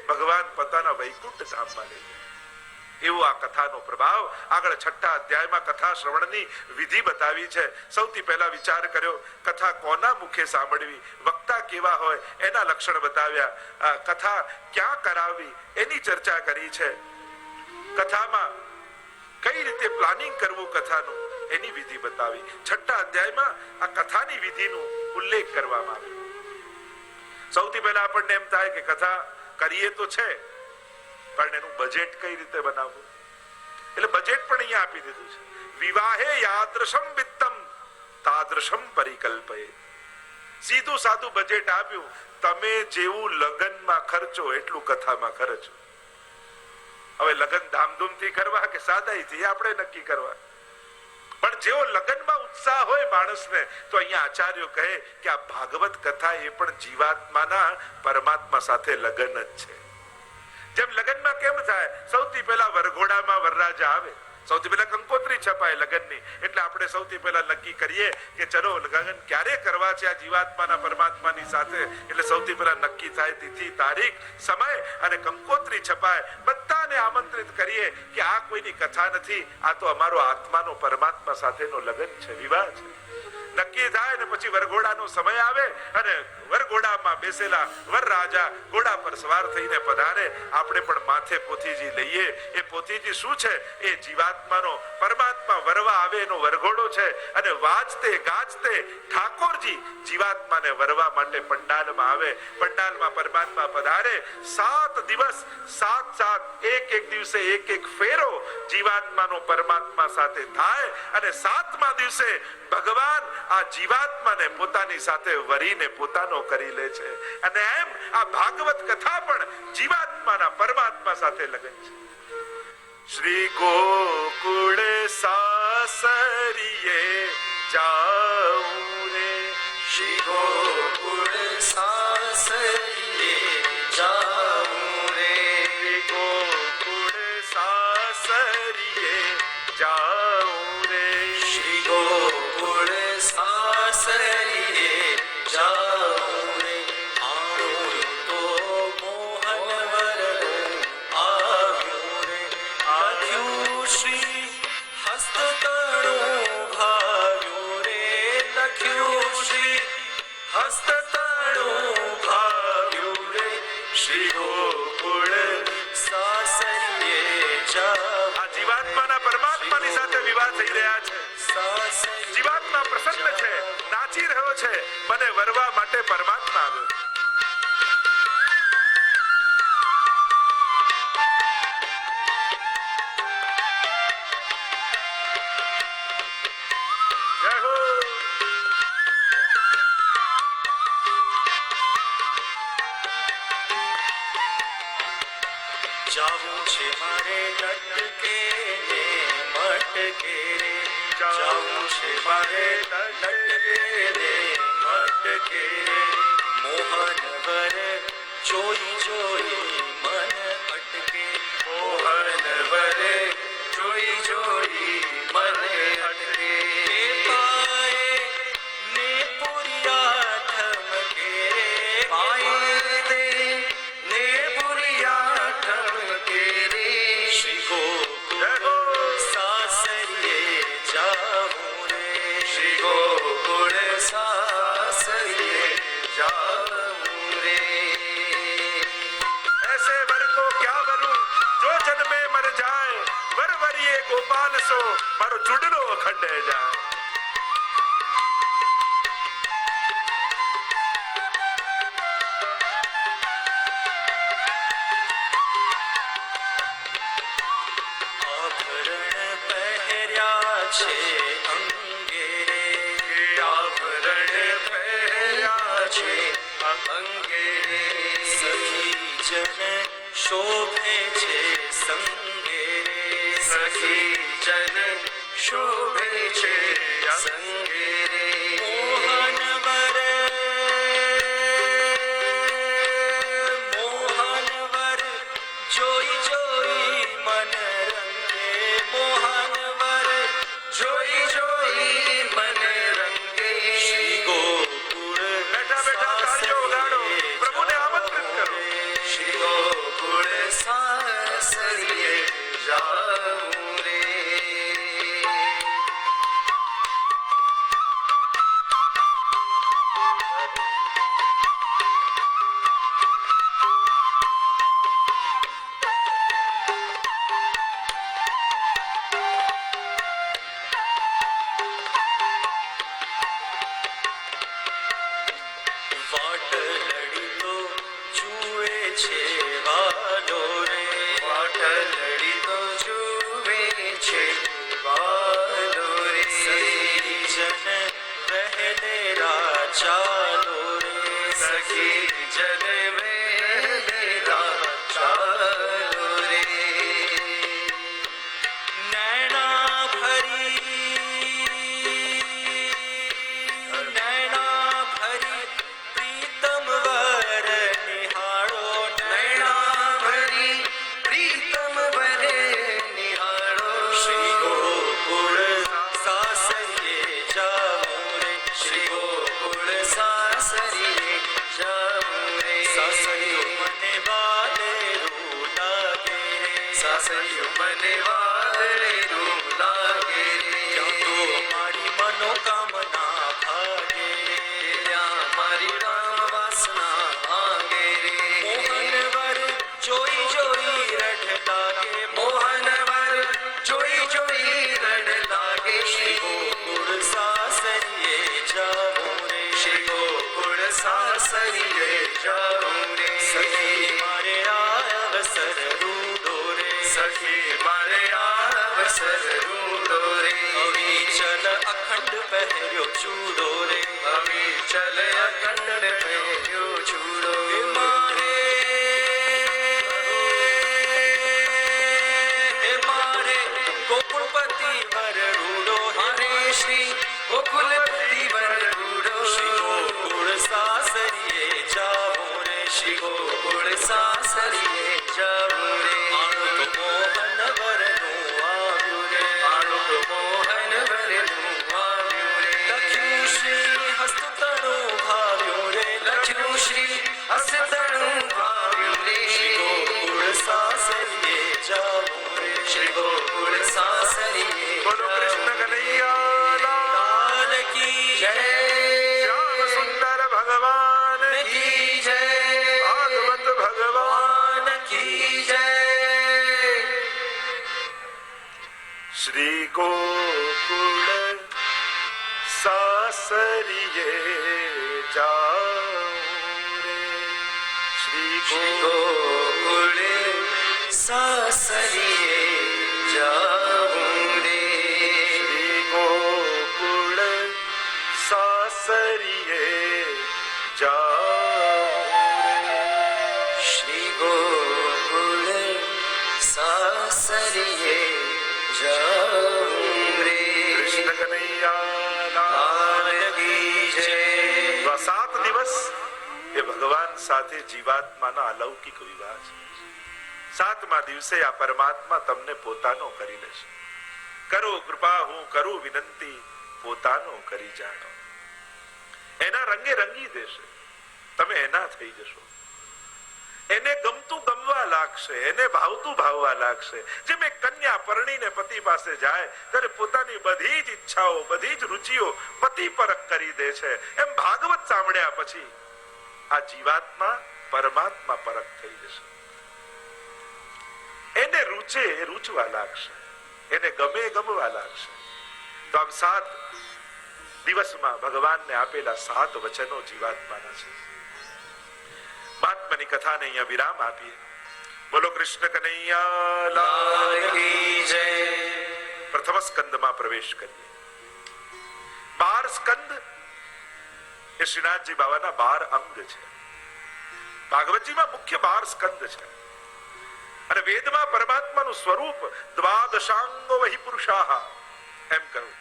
ભગવાન પોતાના વૈકુંઠ ધામમાં લઈ ગયા. એવો આ કથાનો પ્રભાવ. આગળ 6થા અધ્યાયમાં કથા શ્રવણની વિધિ બતાવી છે. સૌથી પહેલા વિચાર કર્યો કથા કોના મુખે સાંભળવી, વક્તા કેવા હોય એના લક્ષણ બતાવ્યા. કથા ક્યાં કરાવવી એની ચર્ચા કરી છે. કથામાં કઈ રીતે પ્લાનિંગ કરવું કથાનું એની વિધિ બતાવી. 6ઠા અધ્યાયમાં આ કથાની વિધિનો ઉલ્લેખ કરવામાં આવ્યો. સૌથી પહેલા આપણને એમ થાય કે કથા કરીએ તો છે, પણ એનું બજેટ કઈ રીતે બનાવવું, એટલે બજેટ પણ અહીંયા આપી દીધું છે. વિવાહે યાદૃશમ વિત્તમ તાદૃશમ પરિકલ્પયે. સીધું સાદું બજેટ આપ્યું. તમે જેવું લગ્નમાં ખર્ચો એટલું કથામાં ખર્ચો. હવે લગ્ન ધામધૂમથી કરવા કે સાદાઈથી આપણે નક્કી કરવા, પણ જેવો લગ્નમાં ઉત્સાહ હોય માણસને, તો અહીંયા આચાર્યો કહે કે આ ભાગવત કથા એ પણ જીવાત્માના પરમાત્મા સાથે લગ્ન જ છે. જેમ લગ્નમાં કેમ થાય, સૌથી પહેલા વરઘોડામાં વરરાજા આવે, સૌથી પહેલા કંકોત્રી છપાય લગ્નની, એટલે આપણે સૌથી પહેલા નક્કી કરીએ કે ચલો લગ્ન ક્યારે કરવા છે આ જીવાત્માના પરમાત્માની સાથે. એટલે સૌથી પહેલા નક્કી થાય તિથિ, તારીખ, સમય અને કંકોત્રી છપાય. બધાને આમંત્રિત કરીએ કે આ કોઈની કથા નથી, આ તો અમારો આત્માનો પરમાત્મા સાથેનો લગ્ન છે, વિવાહ છે. નક્કી થાય ને પછી વરઘોડાનો સમય આવે અને વરઘોડામાં બેસેલા વરરાજા ઘોડા પર સવાર થઈને પધારે. આપણે પણ માથે પોથીજી લઈએ. એ પોથીજી શું છે? એ જીવાત્માનો પરમાત્મા વરવા આવે એનો વરઘોડો છે. અને વાજતે ગાજતે ઠાકોરજી જીવાત્માને વરવા માટે પંડાલમાં આવે. પંડાલમાં પરમાત્મા પધારે. 7 દિવસ 7 એક દિવસે એક ફેરો જીવાત્માનો પરમાત્મા સાથે થાય અને 7મા દિવસે ભગવાન આ જીવાત્માને પોતાની સાથે વરીને પોતાનો કરી લે છે. અને એમ આ ભાગવત કથા પણ જીવાત્માના પરમાત્મા સાથે લગન છે. શ્રી ગોકુળ સાસરીએ જાઉં રે, શ્રી ગોકુળ સાસરીએ જાઉં રે, શ્રી ગોકુળ સાસરીએ જાઉં રે, શ્રી ગોકુળ સાસરીએ જાઉં રે. આણું તો મોહન વરનું આવ્યું રે, લખ્યું શ્રી હસ્તતળું ભાવ્યું રે, લખ્યું શ્રી હસ્તતળું ભાવ્યું રે. શ્રી ગોકુળ સાસરીએ જાઉં. આ જીવાત્માના પરમાત્માની સાથે વિવાહ થઈ રહ્યા છે. જીવાત્મા પ્રસન્ન છે, નાચી રહ્યો છે, મને વરવા માટે પરમાત્મા આવ્યો. જય હો. જાવું છે મારે લટકે ને મટકે રે, જાવું છે મારે લટકે ને મટકે રે. મોહન વર જોઈ જોઈ મન અટકે, મોહન વર જોઈ જોઈ મન અટકે. પાએ ને પુરિયા ઠમકે રે, પાએ દે ને પુરિયા ઠમકે રે. શ્રી ગોકુળ સાસરીએ જાઉં રે, શ્રી ગોકુળ સાસરીએ જાઉં રે. ऐसे वर को क्या वरूं जो जन्मे मर जाए, वरवरिये गोपाल सो मारो चुडलो अखंड जाए. આભરણ પહેર્યા છે અંગે રે, આભરણ પહેર્યા છે અંગે રે. સખી જન શોભે છે સંગે રે, સખી જન શોભે છે સંગે રે. મોહન વર મોહન વર જોઈ જોઈ મન રંગે, મોહન વર જોઈ જોઈ મન રંગે. શ્રી ગોકુળ બેઠા બેઠા તાળીઓ વગાડો, પ્રભુને આમંત્રિત કરો. શ્રી ગોકુળ સાસ છે વાલો રે વાટલડી તો જુએ છે વાલો રે સખી જન વહેલેરા ચાલો રે સખી જન વહેલેરા ચાલો રે નૈના ભરી પ્રીતમ વર નિહાળો નૈના ભરી પ્રીતમ વર નિહાળો શ્રી ગોકુળ સાસરીએ જાઉં રે શ્રી ગોકુળ સાસરીએ જાઉં રે સાસરિયું મને વાલેરું લાગે રે સાસરિયું મને વાલેરું લાગે રે ત્યાં તો મારી મનોકામના ભાગે રે ત્યાં મારી રામ વાસના આગે રે મોહનવર જોઈ જોઈ રઢ લાગે મોહનવર જોઈ જોઈ રઢ લાગે શ્રી ગોકુળ સાસરીએ જાઉં રે શ્રી ગોકુળ સાસરીએ જાઉં રે સખી મારે અવસર રૂડો રે સખી મારે અવસર રૂડો રે અવિચલ અખંડ પહેર્યો ચૂડો રે અવિચલ અખંડ પહેર્યો ચૂડો મારે ગોકુળપતિ વર રૂડો હરે શ્રી ગોકુળપતિ વર રૂડો શ્રી ગોકુળ સાસરીએ જાઉં રે શ્રી ગોકુળ સાસરીએ જાઉં રે આણું તો મોહન વરનું આવ્યું રે આણું તો મોહન વરનું આવ્યું રે લખ્યું શ્રી હસ્તતણું ભાવ્યું રે લખ્યું શ્રી હસ્તતણું ભાવ્યું રે શ્રી ગોકુળ સાસરીએ જાઉં રે શ્રી ગોકુળ સાસરીએ બોલો કૃષ્ણ કનૈયા લાલ કી જય શ્યામ સુંદર ભગવાન કી જય ભાગવત ભગવાન કી જય શ્રી ગોકુળ સાસરીએ જાઉં રે શ્રી ગોકુળ સાસરીએ જાઉં રે શ્રી ગોકુળ સાસરીએ જાઉં શ્રી ગોકુળ સાસરીએ જાઉં રે કૃષ્ણ કનૈયા લાલ કી જય આ 7 દિવસ એ ભગવાન સાથે જીવાત્માના અલૌકિક વિવાહ છે 7મા દિવસે આ પરમાત્મા તમને પોતાનો કરી લેશે કરો કૃપા હું કરું વિનંતી પોતાનો કરી જાણો એના રંગે રંગી દેશે તમે એના થઈ જશો એને ગમતું ગમવા લાગશે એને ભાવતું ભાવવા લાગશે જેમ એક કન્યા પરણીને પતિ પાસે જાય ત્યારે પોતાની બધી જ ઈચ્છાઓ બધી જ રુચિઓ પતિ પરખ કરી દે છે એમ ભાગવત સાંભળ્યા પછી આ જીવાત્મા પરમાત્મા પરખ થઈ જશે એને રૂચે રૂચવા લાગશે એને ગમે ગમવા લાગશે તો આમ 7 દિવસમાં ભગવાનને આપેલા 7 વચનો જીવાત્માના છે મહાત્માની કથાને અહીંયા વિરામ આપીએ બોલો કૃષ્ણ કનૈયા લાલ કી જય પ્રથમ સ્કંદમાં પ્રવેશ કરીએ 12 સ્કંદ એ શ્રીનાથજી બાબાના 12 અંગ છે ભાગવતજીમાં મુખ્ય 12 સ્કંદ છે અને વેદમાં પરમાત્માનું સ્વરૂપ દ્વાદશાંગો વહી પુરુષાહ એમ કહ્યું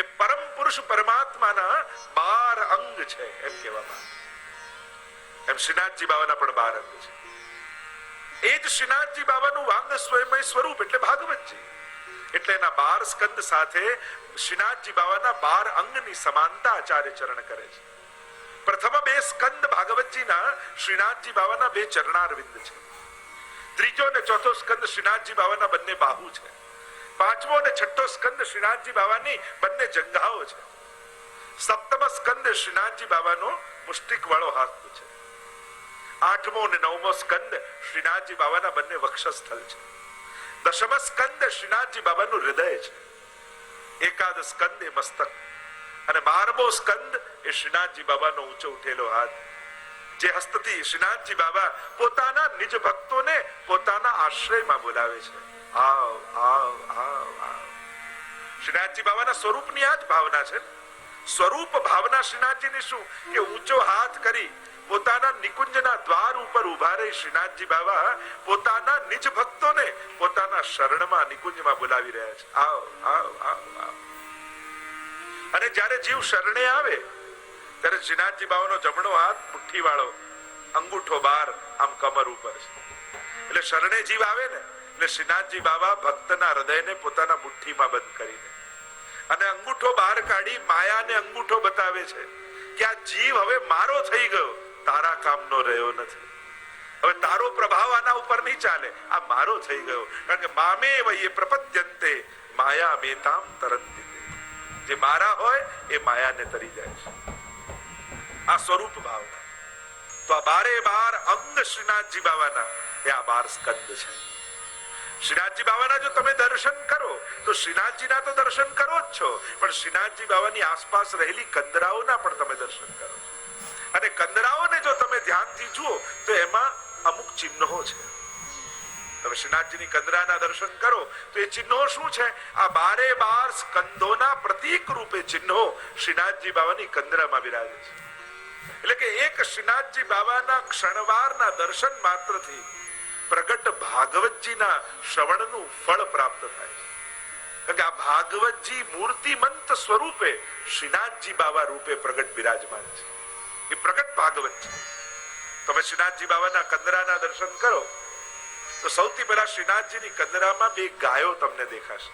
એ પરમ પુરુષ પરમાત્માના 12 અંગ છે એમ કહેવામાં એમ શ્રીનાથજી બાબાના પણ 12 અંગ છે એ જ શ્રીનાથજી બાબાનું વાંગ સ્વયંમય સ્વરૂપ એટલે ભાગવતજી એટલે એના 12 સ્કંદ સાથે શ્રીનાથજી બાબાના 12 અંગની સમાનતા આચાર્ય ચરણ કરે છે પ્રથમ 2 સ્કંદ ભાગવતજીના શ્રીનાથજી બાબાના 2 ચરણારવિંદ છે ત્રીજો અને ચોથો સ્કંદ શ્રીનાથજી બાબાના બંને બાહુ છે પાંચમો અને છઠ્ઠો સ્કંદ શ્રીનાથજી બાબાની બંને જંઘાઓ છે સપ્તમ સ્કંદ શ્રીનાથજી બાબાનો મુષ્ટિક વાળો હાથ છે આઠમો અને નવમો સ્કંદ શ્રીનાથજી બાબાના બંને વક્ષસ્થળ છે દશમ સ્કંદ શ્રીનાથજી બાબાનું હૃદય છે એકાદ સ્કંદ એ મસ્તક અને 12મો સ્કંદ એ શ્રીનાથજી બાબાનો ઊંચો ઉઠેલો હાથ જે હસ્તથી શ્રીનાથજી બાબા પોતાના નિજ ભક્તોને પોતાના આશ્રયમાં બોલાવે છે. આવ આવ આવ આવ. શ્રીનાથજી બાબાના સ્વરૂપની આ જ ભાવના છે. સ્વરૂપ ભાવના શ્રીનાથજીની શું કે ઊંચો હાથ કરી પોતાના નિકુંજના દ્વાર ઉપર ઉભા રહી શ્રીનાથજી બાબા પોતાના નિજ ભક્તોને પોતાના શરણમાં નિકુંજમાં બોલાવી રહ્યા છે. આવ આવ આવ આવ. અને જ્યારે જીવ શરણે આવે ત્યારે શ્રીનાથજી બાબાનો જમણો હાથ મુઠ્ઠી વાળો, અંગૂઠો બાર આમ કમર ઉપર છે. એટલે શરણે જીવ આવે ને એટલે શ્રીનાથજી બાબા ભક્તના હૃદયને પોતાના મુઠ્ઠીમાં બંધ કરીને અને અંગૂઠો બહાર કાઢી માયાને અંગૂઠો બતાવે છે કે આ જીવ હવે મારો થઈ ગયો, તારા કામનો રહ્યો નથી. હવે તારો પ્રભાવ આના ઉપર નહીં ચાલે, આ મારો થઈ ગયો. કારણ કે મામે વયે પ્રપદ્યંતે માયા મેતામ તરંતિ. જે મારા હોય એ માયાને તરી જાય છે. આ સ્વરૂપ ભાવના. તો આ બારે બાર અંગ શ્રીનાથજી બાબાના એ આ 12 સ્કંદ છે. શ્રીનાથજી બાબાના જો તમે દર્શન કરો તો શ્રીનાથજીના તો દર્શન કરો જ છો, પણ શ્રીનાથજી બાબાની આસપાસ રહેલી કંદરાઓના પણ તમે દર્શન કરો છો. અને કંદરાઓને જો તમે ધ્યાનથી જુઓ તો એમાં અમુક ચિહ્નો છે. તમે શ્રીનાથજીની કંદરાના દર્શન કરો તો એ ચિહ્નો શું છે? આ બારે બાર સ્કંદોના પ્રતીક રૂપે ચિહ્નો શ્રીનાથજી બાબાની કંદરામાં બિરાજે છે. એટલે કે એક શ્રીનાથજી બાબાના ક્ષણવારના દર્શન માત્રથી પ્રગટ ભાગવતજીના શ્રવણનું ફળ પ્રાપ્ત થાય છે. કારણ કે આ ભાગવતજી મૂર્તિમંત સ્વરૂપે શ્રીનાથજી બાબા રૂપે પ્રગટ બિરાજમાન છે. એ પ્રગટ ભાગવત છે. તમે શ્રીનાથજી બાબાના કંદરાના દર્શન કરો તો સૌથી પહેલા શ્રીનાથજીની કંદરામાં 2 ગાયો તમને દેખાશે.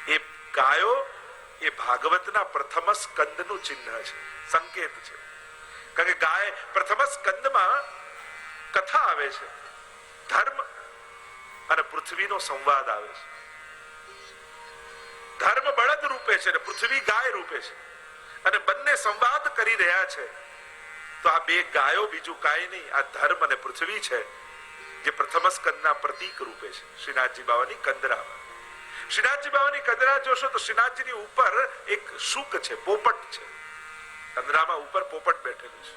એ ગાયો એ ભાગવતના પ્રથમ સ્કંદનું ચિહ્ન છે, સંકેત છે. કારણ કે ગાય પ્રથમ સ્કંદમાં કથા આવે છે, ધર્મ અને પૃથ્વીનો સંવાદ આવે છે. ધર્મ બળદ રૂપે છે અને પૃથ્વી ગાય રૂપે છે અને બંને સંવાદ કરી રહ્યા છે. તો આ 2 ગાયો બીજું કાંઈ નહીં, આ ધર્મ અને પૃથ્વી છે, જે પ્રથમ સ્કંદના પ્રતીક રૂપે છે શ્રીનાથજી બાબાની કંદરામાં. શ્રીનાથજી બાબાની કંદરા જોશો તો શ્રીનાથજીની ઉપર એક શુક છે, પોપટ છે. કંદરામાં ઉપર પોપટ બેઠેલું છે.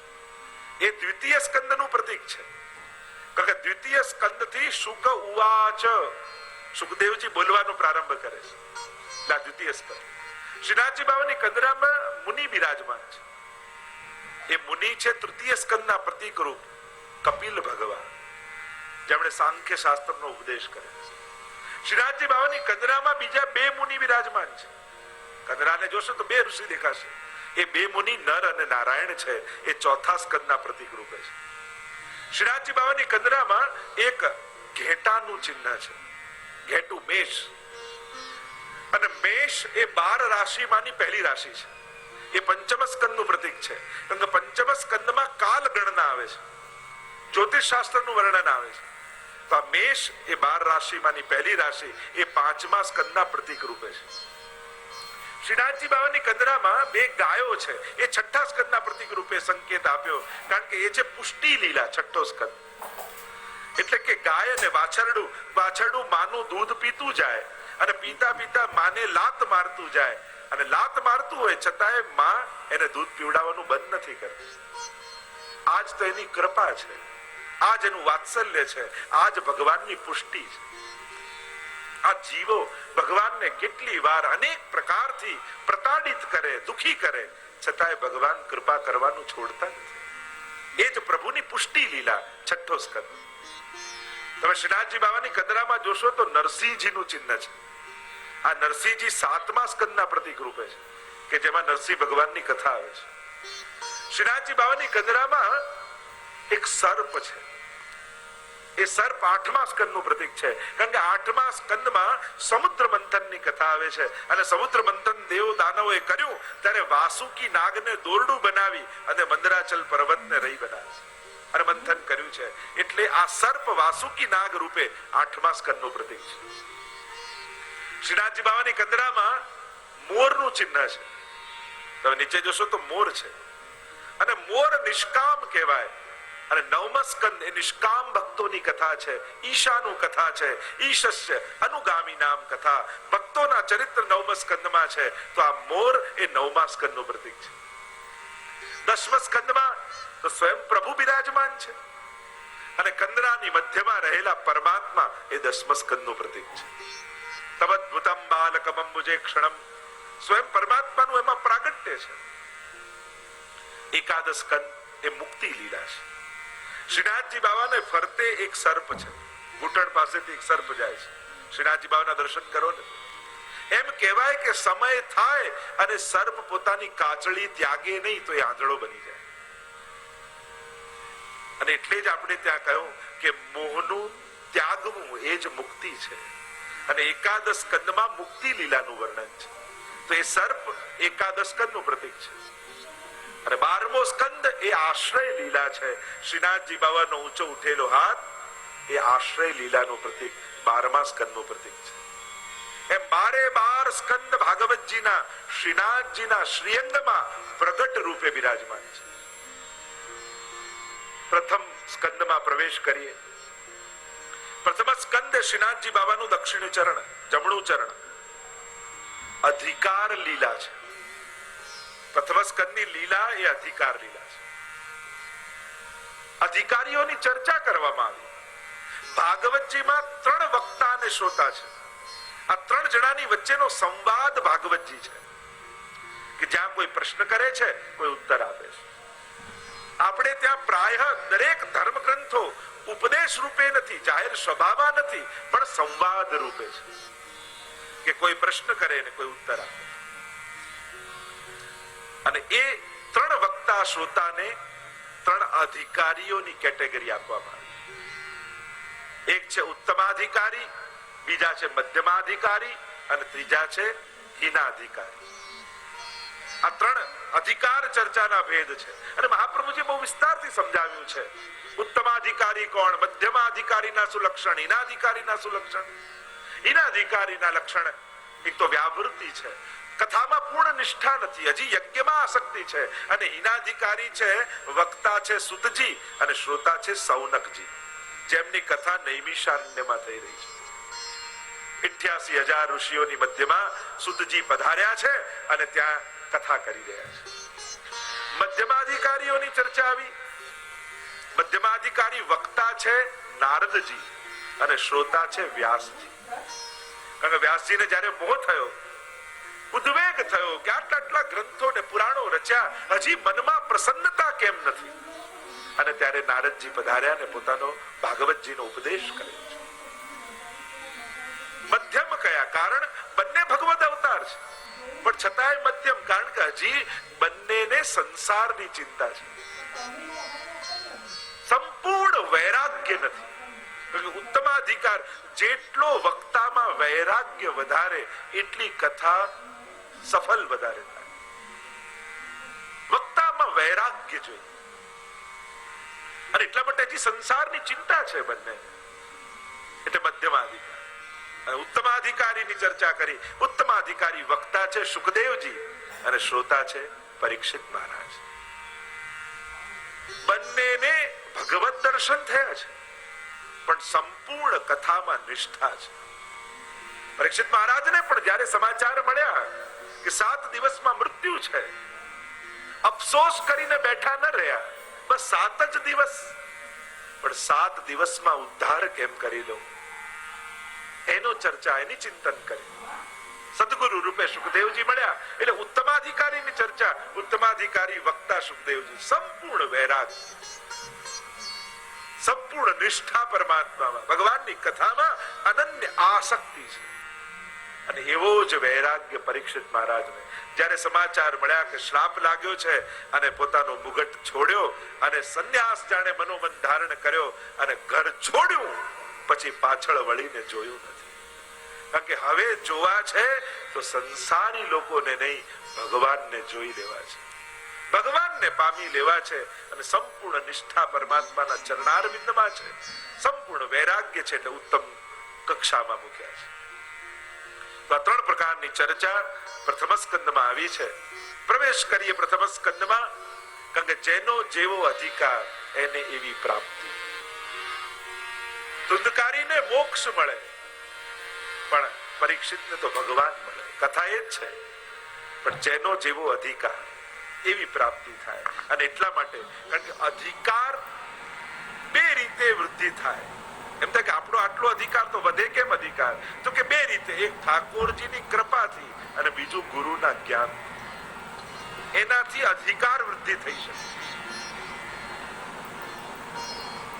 એ દ્વિતીય સ્કંદનું પ્રતીક છે. કારણ કે દ્વિતીય સ્કંદથી શુક ઉવાચ, સુખદેવજી બોલવાનો પ્રારંભ કરે છે. એટલે આ દ્વિતીય સ્કંદ. શ્રીનાથજી બાબાની કંદરામાં મુનિ બિરાજમાન છે. એ મુનિ છે તૃતીય સ્કંદના પ્રતીક રૂપ કપિલ ભગવાન, જેમણે સાંખ્ય શાસ્ત્રનો ઉપદેશ કર્યો. શ્રીનાથજી બાબાની કંદરામાં બીજા 2 મુનિ બિરાજમાન છે. કંદરાને જોશો તો 2 ઋષિ દેખાશે. એ 2 મુનિ નર અને નારાયણ છે. એ ચોથા સ્કંદના પ્રતીક રૂપે છે. શ્રીનાથજી બાબાની કંદરામાં એક ઘેટાનું ચિહ્ન છે, ઘેટું મેષ. અને મેષ એ 12 રાશિમાંની પહેલી રાશિ છે. એ પંચમ સ્કંદનું પ્રતીક છે. કારણ કે પંચમ સ્કંદમાં કાલ ગણના આવે છે, જ્યોતિષ શાસ્ત્રનું વર્ણન આવે છે. તો આ મેષ એ 12 રાશિમાંની પહેલી રાશિ, એ 5મા સ્કંદના પ્રતીક રૂપે છે. શ્રીનાથજી બાબાની કંદરામાં 2 ગાયો છે. એ 6થા સ્કંદના પ્રતીક રૂપે સંકેત આપ્યો. કારણ કે એ છે પુષ્ટિ લીલા, 6થો સ્કંદ. એટલે કે ગાય અને વાછરડું માનું દૂધ પીતું જાય અને પીતા પીતા માને લાત મારતું જાય, અને લાત મારતું હોય છતાંય માં એને દૂધ પીવડાવવાનું બંધ નથી કરતી. આજ તો એની કૃપા છે, આજ એનું વાત્સલ્ય છે, આજ ભગવાનની પુષ્ટિ છે. આ જીવો ભગવાનને કેટલી વાર અનેક પ્રકારથી પ્રતાડિત કરે, દુખી કરે, છતાંય ભગવાન કૃપા કરવાનું છોડતા નથી. એ જ પ્રભુની પુષ્ટિ લીલા, 6થો સ્કંદ. તમે શ્રીનાથજી બાબાની કંદરામાં જોશો તો નરસિંહજીનું ચિહ્ન છે. આ નરસિંહજી 7મા સ્કંદના પ્રતીક રૂપે છે, કે જેમાં નરસિંહ ભગવાનની કથા આવે છે. શ્રીનાથજી બાબાની કંદરામાં એક સર્પ છે. એ સર્પ 8મા સ્કંદનું પ્રતીક છે. કારણ કે 8મા સ્કંદમાં સમુદ્ર મંથનની કથા આવે છે. અને સમુદ્ર મંથન દેવ દાનવોએ કર્યું ત્યારે વાસુકી નાગને દોરડું બનાવી અને મંદરાચલ પર્વતને રહી બનાવી અને મંથન કર્યું છે. એટલે આ સર્પ વાસુકી નાગ રૂપે 8મા સ્કંદનું પ્રતીક છે. શ્રીનાથજી બાબાની કંદરામાં મોરનું ચિહ્ન છે. તમે નીચે જોશો તો મોર છે. અને મોર નિષ્કામ કહેવાય. અને 9મા સ્કંદ એ નિષ્કામ ભક્તોની કથા છે, ઈશાનું કથા છે. ઈશસ્ય અનુગામી નામ કથા, ભક્તોના ચરિત્ર 9મા સ્કંદમાં છે. તો આ મોર એ 9મા સ્કંદનું પ્રતીક છે. દસમ સ્કંદમાં તો સ્વયં પ્રભુ બિરાજમાન છે અને કંદરાની મધ્યમાં રહેલા પરમાત્મા એ દસમ સ્કંદનું પ્રતીક છે. તમદ્ભુતમ બાલકમ અંબુજે ક્ષણમ, સ્વયં પરમાત્માનું એમાં પ્રાગટ્ય છે. એકાદશ સ્કંદ એ મુક્તિ લીલા છે. શ્રીનાથજી બાવાને ફરતે એક સર્પ છે, ઘૂંટણ પાસેથી એક સર્પ જાય છે. શ્રીનાથજી બાવાના દર્શન કરો ને, એમ કહેવાય કે સમય થાય અને સર્પ પોતાની કાચળી ત્યાગે નહીં તો એ આંધળો બની જાય. અને એટલે જ આપણે ત્યાં કહ્યું કે મોહનું ત્યાગવું એ જ મુક્તિ છે. અને એકાદશ સ્કંદમાં મુક્તિ લીલાનું વર્ણન છે. તો એ સર્પ એકાદશ સ્કંદનું પ્રતીક છે. અને 12મો સ્કંદ એ આશ્રય લીલા છે. શ્રીનાથજી બાવાનો ઊંચો ઉઠેલો હાથ એ આશ્રય લીલાનું પ્રતીક, 12મા સ્કંદનું પ્રતીક છે. એમ 12 સ્કંદ ભાગવતજીના શ્રીનાથજીના શ્રીઅંગમાં પ્રગટ રૂપે બિરાજમાન છે. પ્રથમ સ્કંદમાં પ્રવેશ કરીએ. પ્રથમ સ્કંદ શ્રીનાથજી બાબાનું દક્ષિણ ચરણ, જમણું ચરણ અધિકાર લીલા છે. પ્રથમ સ્કંદની લીલા એ અધિકાર લીલા છે. અધિકારીઓની ચર્ચા કરવામાં આવી. ભાગવતજીમાં 3 વક્તા અને શ્રોતા છે. આ 3 જણાની વચ્ચેનો સંવાદ ભાગવતજી છે કે જ્યાં કોઈ પ્રશ્ન કરે છે, કોઈ ઉત્તર આપે છે. આપણે ત્યાં પ્રાય દરેક ધર્મ ગ્રંથો ઉપદેશ રૂપે નથી, જાહેર સભામાં નથી, પણ સંવાદ રૂપે છે કે કોઈ પ્રશ્ન કરે ને કોઈ ઉત્તર આપે. અને એ 3 વક્તા શ્રોતાને 3 અધિકારીઓની કેટેગરી આપવામાં આવી. એક છે ઉત્તમાધિકારી, બીજા છે મધ્યમાધિકારી અને ત્રીજા છે હીનાધિકારી. આ 3 અધિકાર ચર્ચાના ભેદ છે. અને મહાપ્રભુજી બહુ વિસ્તારથી સમજાવ્યું છે. ઉત્તમાધિકારી કોણ, મધ્યમાધિકારીના શું લક્ષણ, હીનાધિકારીના શું લક્ષણ. હીનાધિકારીના લક્ષણ એક તો વ્યાવૃત્તિ છે, કથામાં પૂર્ણ નિષ્ઠા નથી, હજી યજ્ઞમાં આસક્તિ છે. અને હીનાધિકારી છે, વક્તા છે સુતજી અને શ્રોતા છે સૌનકજી, જેમની કથા નૈમિષારણ્યમાં થઈ રહી છે. 88,000 ઋષિઓની મધ્યમાં સુતજી પધાર્યા છે અને ત્યાં કથા કરી રહ્યા છે. મધ્યમાધિકારીઓની ચર્ચા આવી. મધ્યમાધિકારી વક્તા છે નારદજી અને શ્રોતા છે વ્યાસજી. કારણ કે વ્યાસજીને જ્યારે મોહ થયો, ઉદ્વેગ થયો કે આટલા ગ્રંથો ને પુરાણો રચ્યા, હજી મનમાં પ્રસન્નતા કેમ નથી, અને ત્યારે નારદજી પધાર્યા ને પોતાનો ભાગવતજીનો ઉપદેશ કર્યો છે. મધ્યમ કયા? કારણ બંને ભગવદ અવતાર છે, પણ છતાંય મધ્યમ, કારણ કે હજી બંનેને સંસારની ચિંતા છે. સંપૂર્ણ વૈરાગ્ય નથી. ઉત્તમાધિકાર, જેટલો વક્તામાં વૈરાગ્ય વધારે એટલી કથા સફળ વધારે થાય. વક્તામાં વૈરાગ્ય જોઈએ, અને એટલા માટે હજી સંસારની ચિંતા છે બંને, એટલે મધ્યમાધિકાર. અને ઉત્તમાધિકારીની ચર્ચા કરી. ઉત્તમાધિકારી વક્તા છે સુખદેવજી અને શ્રોતા છે પરીક્ષિત મહારાજ. બંનેને ભગવત દર્શન થયા છે, પણ સંપૂર્ણ કથામાં નિષ્ઠા છે. પરીક્ષિત મહારાજને પણ જ્યારે સમાચાર મળ્યા કે 7 દિવસમાં મૃત્યુ છે, અફસોસ કરીને બેઠા ન રહ્યા, બસ 7 જ દિવસ, પણ 7 દિવસમાં ઉદ્ધાર કેમ કરી લો, એનો ચર્ચા, એની ચિંતન કરી. સદગુરુ રૂપે સુખદેવજી મળ્યા એટલે ઉત્તમાધિકારીની ચર્ચા. ઉત્તમાધિકારી વક્તા સુખદેવજી, સંપૂર્ણ વૈરાગ, સંપૂર્ણ નિષ્ઠા પરમાત્મામાં, ભગવાનની કથામાં અનન્ય આસક્તિ છે. અને એવો જ વૈરાગ્ય પરીક્ષિત મહારાજને જ્યારે સમાચાર મળ્યા કે શ્રાપ લાગ્યો છે અને પોતાનો મુગટ છોડ્યો અને સંન્યાસ જાણે મનોમન ધારણ કર્યો અને ઘર છોડ્યું, પછી પાછળ વળીને જોયું નથી. કારણ કે હવે જોવા છે તો સંસારી લોકોને નહીં, ભગવાનને જોઈ લેવા છે, ભગવાનને પામી લેવા છે. અને સંપૂર્ણ નિષ્ઠા પરમાત્માના ચરણારવિંદમાં છે, સંપૂર્ણ વૈરાગ્ય છે, એટલે ઉત્તમ કક્ષામાં મૂક્યા છે. તો આ 3 પ્રકારની ચર્ચા પ્રથમ સ્કંદમાં આવી છે. પ્રવેશ કરીએ પ્રથમ સ્કંદમાં. કારણ કે જેનો જેવો અધિકાર એને એવી પ્રાપ્તિ. ધુંધકારીને મોક્ષ મળે, પણ પરીક્ષિતને તો ભગવાન મળે. કથા એ જ છે, પણ જેનો જેવો અધિકાર એવી પ્રાપ્તિ થાય. અને એટલા માટે કારણ કે અધિકાર બે રીતે વૃદ્ધિ થાય. એમ થાય કે આપણો આટલો અધિકાર તો વધે કેમ અધિકાર? તો કે બે રીતે, એક ઠાકોરજીની કૃપાથી અને બીજું ગુરુના જ્ઞાન. એનાથી અધિકાર વૃદ્ધિ થઈ શકે.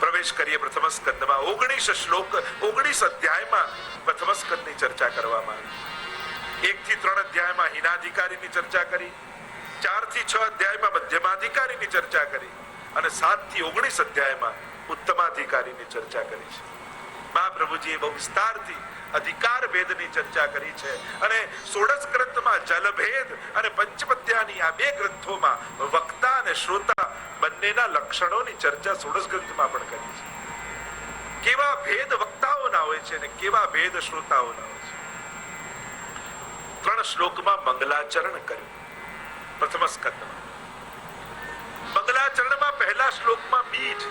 પ્રવેશ કરીએ પ્રથમ સ્કંદમાં. 19 શ્લોક 19 અધ્યાયમાં પ્રથમ સ્કંદની ચર્ચા કરવામાં આવી. 1 થી 3 અધ્યાયમાં હીનાધિકારીની ચર્ચા કરી, 4 થી 6 અધ્યાયમાં મધ્યમાધિકારીની ચર્ચા કરી અને 7 થી 19 અધ્યાયમાં ઉત્તમાધિકારીની ચર્ચા કરી છે. મહાપ્રભુજીએ બહુ વિસ્તારથી અધિકાર ભેદની ચર્ચા કરી છે અને 16 ગ્રંથમાં જલભેદ અને પંચપદ્યાની આ બે ગ્રંથોમાં વક્તા અને શ્રોતા બંનેના લક્ષણોની ચર્ચા 16 ગ્રંથમાં પણ કરી છે. કેવા ભેદ વક્તાઓના હોય છે અને કેવા ભેદ શ્રોતાઓના હોય છે. 3 શ્લોકમાં મંગલાચરણ કર્યું પ્રથમ સ્કંદમાં. મંગલાચરણમાં પહેલા શ્લોકમાં બીજ,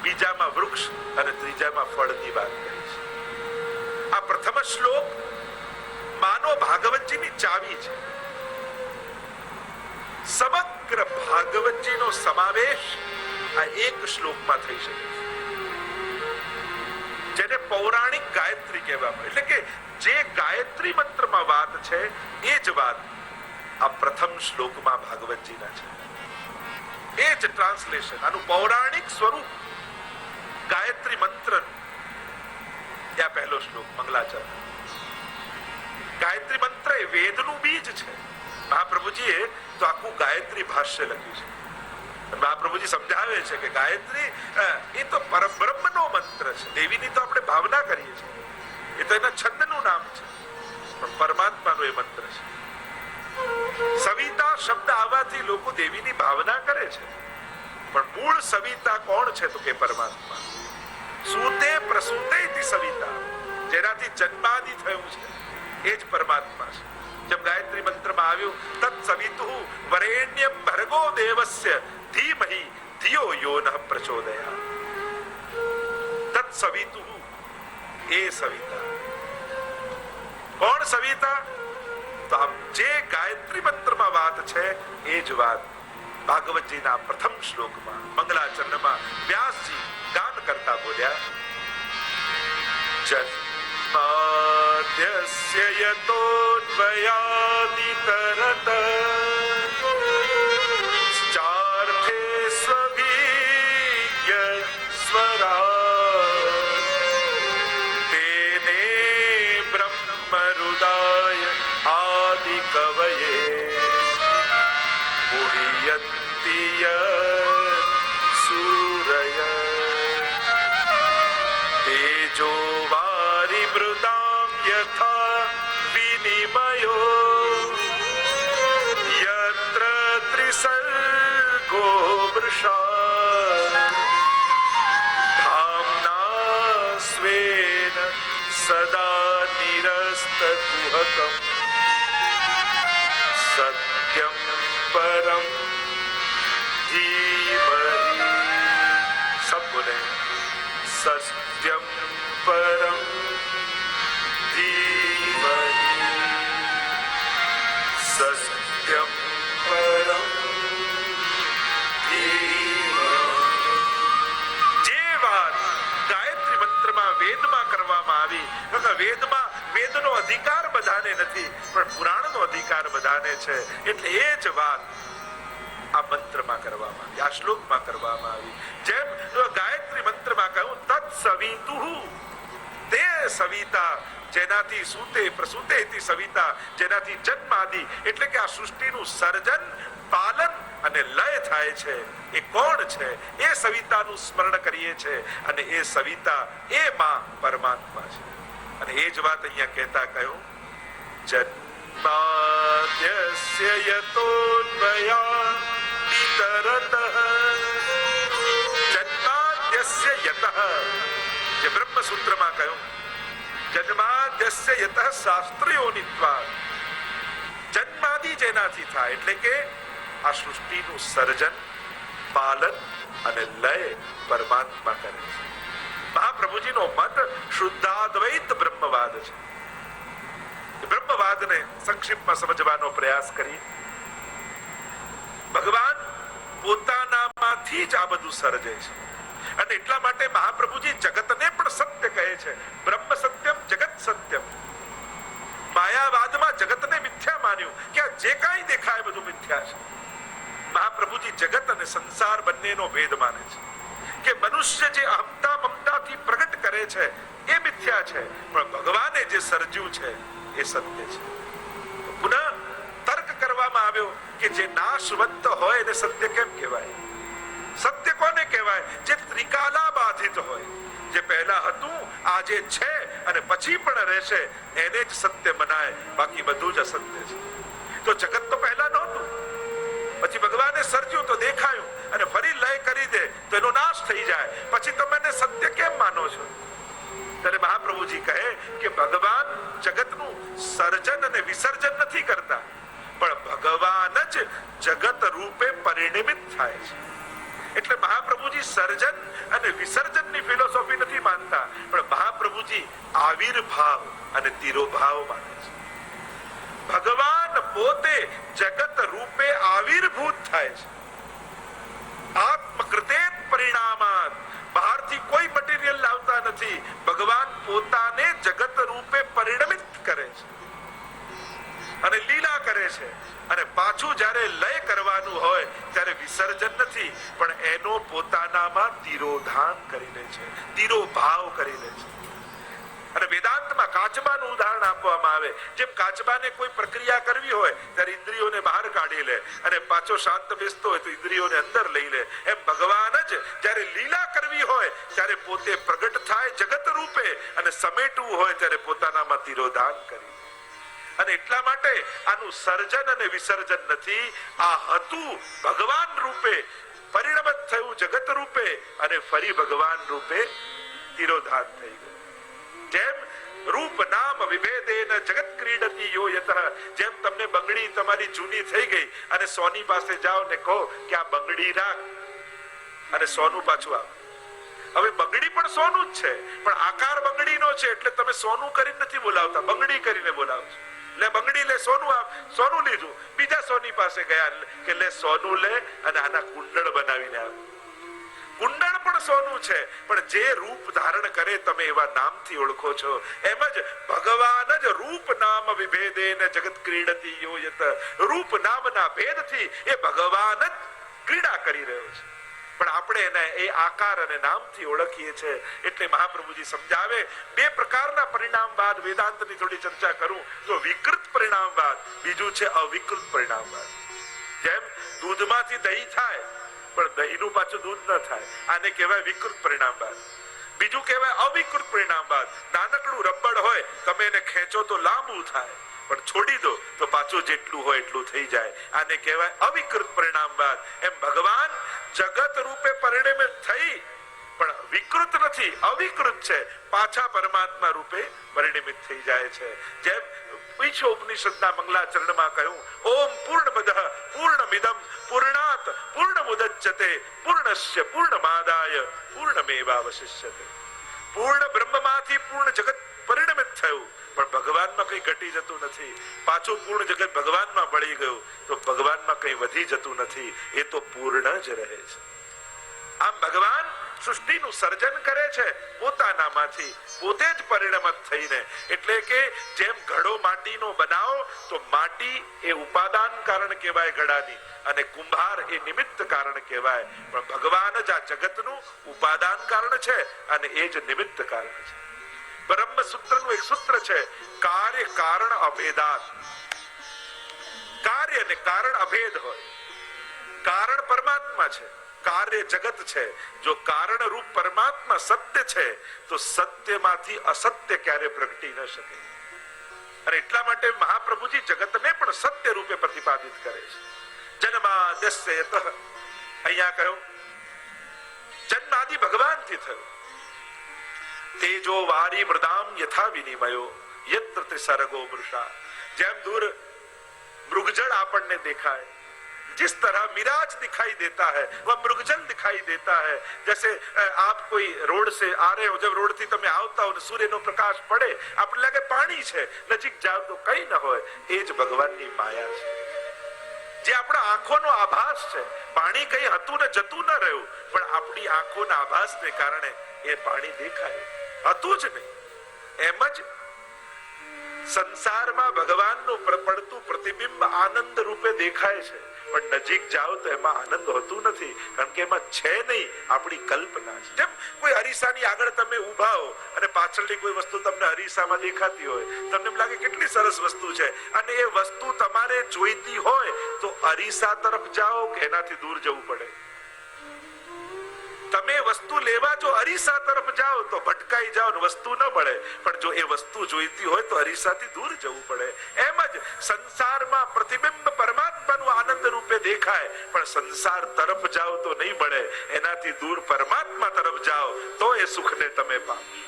બીજામાં વૃક્ષ અને ત્રીજામાં ફળની વાત કરી છે. આ પ્રથમ શ્લોક માનો ભાગવતજીની ચાવી છે. સમગ્ર ભાગવતજીનો સમાવેશ આ એક શ્લોકમાં થઈ શકે છે, જેને પૌરાણિક ગાયત્રી કહેવામાં. એટલે કે જે ગાયત્રી મંત્રમાં વાત છે એ જ વાત આ પ્રથમ શ્લોકમાં ભાગવતજીના છે. એ જ ટ્રાન્સલેશન, આનું પૌરાણિક સ્વરૂપ ગાયત્રી મંત્ર. આ પહેલો શ્લોક મંગલાચરણ. ગાયત્રી મંત્ર એ વેદનું બીજ છે. મહાપ્રભુજીએ તો આખું ગાયત્રી ભાષ્ય લખ્યું છે. મહાપ્રભુજી સમજાવે છે કે ગાયત્રી એ તો પરબ્રહ્મનો મંત્ર છે. દેવીની તો આપણે ભાવના કરીએ છીએ, એ તો એના છંદનું નામ છે, પણ પરમાત્માનો એ મંત્ર છે. સવિતા શબ્દ આવવાથી લોકો દેવીની ભાવના કરે છે, પણ મૂળ સવિતા કોણ છે? તો કે પરમાત્મા. સૂતે પ્રસૂતે ઇતિ સવિતા, જેનાથી જન્માદિ થયું છે એ જ પરમાત્મા છે. જેમ ગાયત્રી મંત્રમાં આવ્યું તત્ સવિતુઃ વરેણ્યં ભર્ગો દેવસ્ય ધીમહિ ધિયો યો નઃ પ્રચોદયાત્. તત્ સવિતુઃ, એ સવિતા. કોણ સવિતા? તો આમ જે ગાયત્રી મંત્રમાં વાત છે એ જ વાત ભાગવતજીના પ્રથમ શ્લોકમાં મંગલાચરણમાં વ્યાસજી ગાન કરતા બોલ્યા. જન્માદ્યસ્ય યતોન્વયાદિતરત ચાર્થે સ્વભીય સ્વરા તેને બ્રહ્મરુદાય આદિ કવયે મુહ્યન્તિ સૂરય તેજો વારી મૃદામ યથા વિનિમયો યત્ર ત્રિસર્ગો વૃષા ધામ્ના સ્વેન સદા નિરસ્તકુહકમ સત્યમ પરમ ધીમહિ. સબ બોલે સત્યમ પરમ ધીમહિ, સત્યમ પરમ ધીમહિ. જે વાત ગાયત્રી મંત્રમાં વેદમાં કરવામાં આવી, વેદમાં વેદનો અધિકાર બધાને નથી, પણ પુરાણનો અધિકાર બધાને છે. એટલે એ જ વાત આ મંત્રમાં કરવામાં આવી, આ શ્લોકમાં કરવામાં આવી. જેમ ગાયત્રી મંત્રમાં કહ્યું તત્ સવિતુઃ, તે સવિતા જેનાથી સૂતે પ્રસૂતે ઇતિ સવિતા, જેનાથી જન્માદિ એટલે કે આ સૃષ્ટિનું સર્જન, પાલન અને લય થાય છે. એ કોણ છે? એ સવિતાનું સ્મરણ કરીએ છે અને એ સવિતા એ માં પરમાત્મા છે. અને એ જ વાત અહીંયા કહેતા કહ્યું જન્માદ્યસ્ય યતોન્વયાદિતરતઃ. જન્માદ્યસ્ય યતઃ, જે બ્રહ્મ સૂત્રમાં કહ્યું જન્માદ્યસ્ય યતઃ શાસ્ત્રયોનિત્વાત્. જન્માદિ જેનાથી થાય એટલે કે આ સૃષ્ટિનું સર્જન, પાલન અને લય પરમાત્મા કરે છે. મહાપ્રભુજીનો મત શુદ્ધાદ્વૈત બ્રહ્મવાદ છે. બ્રહ્મવાદને સંક્ષિપ્તમાં સમજવાનો પ્રયાસ કરી. ભગવાન પોતાનામાંથી જ આ બધું સર્જે છે. અને એટલા માટે મહાપ્રભુજી જગતને પણ સત્ય કહે છે. બ્રહ્મ સત્યમ જગત સત્યમ. માયાવાદમાં જગતને મિથ્યા માન્યું કે આ જે કાંઈ દેખાય બધું મિથ્યા છે. મહાપ્રભુજી જગત અને સંસાર બંનેનો ભેદ માને છે કે મનુષ્ય જે અહંતા મમતાથી પ્રગટ કરે છે એ મિથ્યા છે, પણ ભગવાને જે સર્જ્યું છે એ સત્ય છે. પુનઃ તર્ક કરવામાં આવ્યો કે જે નાશવંત હોય એને સત્ય કેમ કહેવાય? સત્ય કોને કહેવાય? જે ત્રિકાલા બાધિત હોય, જે પહેલા હતું આજે છે અને પછી પણ રહેશે, એને જ સત્ય મનાય. બાકી બધું જ અસત્ય છે. તો જગત તો પહેલા નહોતું, પછી ભગવાને સર્જ્યું તો દેખાયું અને ફરી લય કરી દે તો એનો નાશ થઈ જાય. પછી તમે એને સત્ય કેમ માનો છો? ત્યારે મહાપ્રભુજી કહે કે ભગવાન જગતનું સર્જન અને વિસર્જન નથી કરતા, પણ ભગવાન જ જગત રૂપે પરિણમિત થાય છે. એટલે મહાપ્રભુજી સર્જન અને વિસર્જનની ફિલોસોફી નથી માનતા, પણ મહાપ્રભુજી આવિર્ભાવ અને તિરોભાવ માને છે. ભગવાન પોતે જગત રૂપે આવિર્ભૂત થાય છે. આત્મકૃતે પરિણામાત. બહારથી કોઈ મટીરિયલ લાવતા નથી, ભગવાન પોતાને જગત રૂપે પરિણમિત કરે છે અને લીલા કરે છે. અને પાછું જ્યારે લય કરવાનું હોય ત્યારે વિસર્જન નથી, પણ એનો પોતાનામાં તિરોધાન કરી લે છે, તિરોભાવ કરી લે છે. અને વેદાંતમાં કાચબાનું ઉદાહરણ આપવામાં આવે. જેમ કાચબાને કોઈ પ્રક્રિયા કરવી હોય ત્યારે ઇન્દ્રિયોને બહાર કાઢી લે અને પાછો શાંત બેસતો હોય તો ઇન્દ્રિયોને અંદર લઈ લે, એમ ભગવાન જ જ્યારે લીલા કરવી હોય ત્યારે પોતે પ્રગટ થાય જગત રૂપે અને સમેટવું હોય ત્યારે પોતાનામાં તિરોધાન કરી. અને એટલા માટે આનું સર્જન અને વિસર્જન નથી, આ હતું ભગવાન રૂપે પરિણમત થયું જગત રૂપે અને ફરી ભગવાન રૂપે તિરોધાન થઈ ગયું. જેમ રૂપ નામ વિભેદેન જગત ક્રીડતી યો યતઃ. જેમ તમને બંગડી તમારી જૂની થઈ ગઈ અને સોની પાસે જાઓ ને કહો કે આ બંગડી રાખ અને સોનું પાછું આપ. હવે બંગડી પણ સોનું જ છે, પણ આકાર બંગડીનો છે એટલે તમે સોનું કરીને નથી બોલાવતા, બંગડી કરીને બોલાવો છો. લે બંગડી લે, સોનું આપ. સોનું લીધું, બીજા સોની પાસે ગયા કે લે સોનું લે અને આના કુંડળ બનાવીને આપ. કુંડળ પણ સોનું છે, પણ જે રૂપ ધારણ કરે તમે એવા નામથી ઓળખો છો. એમ જ ભગવાન જ રૂપ નામ વિભેદેન જગત ક્રીડતી યો યત. રૂપ નામના ભેદથી એ ભગવાન જ ક્રીડા કરી રહ્યો છે, પણ આપણે એને એ આકાર અને નામથી ઓળખીએ છીએ. એટલે મહાપ્રભુજી સમજાવે બે પ્રકારના પરિણામવાદ. વેદાંતની થોડી ચર્ચા કરું તો વિકૃત પરિણામવાદ, બીજું છે અવિકૃત પરિણામવાદ. જેમ દૂધમાંથી દહીં થાય પણ દહીંનું પાછું દૂધ ન થાય, આને કહેવાય વિકૃત પરિણામવાદ. બીજું કહેવાય અવિકૃત પરિણામવાદ. નાનકડું રબડ હોય, તમે એને ખેંચો તો લાંબુ થાય, પણ છોડી દો તો પાછું જેટલું હોય એટલું થઈ જાય. આને કહેવાય અવિકૃત પરિણામવાદ. એમ ભગવાન જગત રૂપે પરિણમિત થઈ પણ વિકૃત નથી, અવિકૃત છે, પાછા પરમાત્મા રૂપે પરિણમિત થઈ જાય છે. જેમ ઉપનિષદના મંગલાચરણમાં કહ્યું, ઓમ પૂર્ણમદઃ પૂર્ણમિદં પૂર્ણાત પૂર્ણમુદચ્યતે પૂર્ણસ્ય પૂર્ણમાદાય પૂર્ણમેવાવશિષ્યતે. પૂર્ણ બ્રહ્મમાંથી પૂર્ણ જગત પરિણમિત થયું, પણ ભગવાનમાં કઈ ઘટી જતું નથી. પાછું પૂર્ણ જગત ભગવાનમાં ભળી ગયું તો ભગવાનમાં કઈ વધી જતું નથી, એ તો પૂર્ણ જ રહે છે. આમ ભગવાન સૃષ્ટિનું સર્જન કરે છે પોતાનામાંથી, પોતે જ પરિણમત થઈને. એટલે કે જેમ ઘડો માટીનો બનાવો તો માટી એ ઉપાદાન કારણ કહેવાય ઘડાની, અને કુંભાર એ નિમિત્ત કારણ કહેવાય. પણ ભગવાન જ આ જગતનું ઉપાદાન કારણ છે અને એ જ નિમિત્ત કારણ છે. બ્રહ્મ સૂત્રનું એક સૂત્ર છે, કાર્ય કારણ અભેદાત. કાર્ય અને કારણ અભેદ હોય. કારણ પરમાત્મા છે, કાર્ય જગત છે. જો કારણ રૂપ પરમાત્મા સત્ય છે તો સત્યમાંથી અસત્ય ક્યારે પ્રગટી ન શકે. અને એટલા માટે મહાપ્રભુજી જગતને પણ સત્ય રૂપે પ્રતિપાદિત કરે છે. જન્માદ્યસ્ય યતઃ. અહીંયા કહ્યું જન્મ આદિ ભગવાનથી થયો. તેજો વારી મૃદામ યથા વિનિમયો યત્ર ત્રિસર્ગો મૃષા. જેમ દૂર મૃગજળ આપણને દેખાય, जिस तरह मिराज दिखाई देता है वह मृगजल दिखाई देता है. जैसे आप कोई रोड से आ रहे हो, जब रोड થી તમે આવતા હો સૂર્યનો પ્રકાશ પડે, આપણે લાગે પાણી છે, નજીક જાવ તો કઈ ન હોય. એ જ ભગવાનની માયા છે. જે આપણા આંખોનો આભાસ છે. પાણી કઈ હતું ને જતું ન રહ્યું, પણ આપણી આંખોના આભાસને કારણે એ પાણી દેખાય, હતું જ નહીં. એમ જ સંસારમાં ભગવાનનું પડતું પ્રતિબિંબ આનંદ રૂપે દેખાય છે, પણ નજીક જાઓ તો એમાં આનંદ હોતું નથી, કારણ કે એમાં છે નહીં, આપણી કલ્પના છે. જેમ કોઈ અરીસાની આગળ તમે ઊભા હો અને પાછળની કોઈ વસ્તુ તમને અરીસામાં દેખાતી હોય, તમને એમ લાગે કેટલી સરસ વસ્તુ છે, અને એ વસ્તુ તમારે જોઈતી હોય તો અરીસા તરફ જાઓ કે એનાથી દૂર જવું પડે. તમે વસ્તુ લેવા જો અરીસા તરફ જાઓ તો ભટકાઈ જાઓ ને વસ્તુ ન મળે, પણ જો એ વસ્તુ જોઈતી હોય તો અરીસાથી દૂર જવું પડે. એમ જ સંસારમાં પ્રતિબિંબ પરમાત્માનું આનંદ રૂપે દેખાય, પણ સંસાર તરફ જાઓ તો નહીં મળે, એનાથી દૂર પરમાત્મા તરફ જાઓ તો એ સુખને તમે પામશો.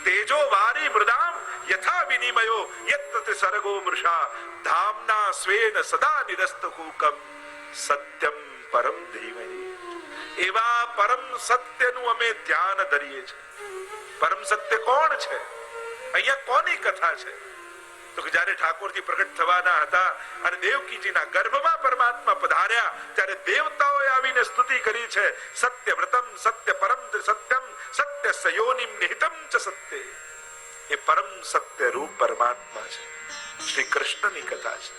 તેજો વારી મૃદામ યથા વિનિમયો યત્તે સર્ગો મૃષા ધામના સ્વેન સદા નિરસ્તકૂકમ સત્યમ પરમ ધીમહિ. એવા પરમ સત્યનું અમે ધ્યાન ધરીએ છીએ. પરમ સત્ય કોણ છે? અહીંયા કોની કથા છે? તો કે જ્યારે ઠાકોરજી પ્રગટ થવાના હતા અને દેવકીજીના ગર્ભમાં પરમાત્મા પધાર્યા ત્યારે દેવતાઓએ આવીને સ્તુતિ કરી છે. સત્ય વ્રતમ સત્ય પરમ સત્યમ સત્ય સયોનિમ નિહિતમ ચ સત્ય. એ પરમ સત્ય રૂપ પરમાત્મા છે, શ્રી કૃષ્ણની કથા છે.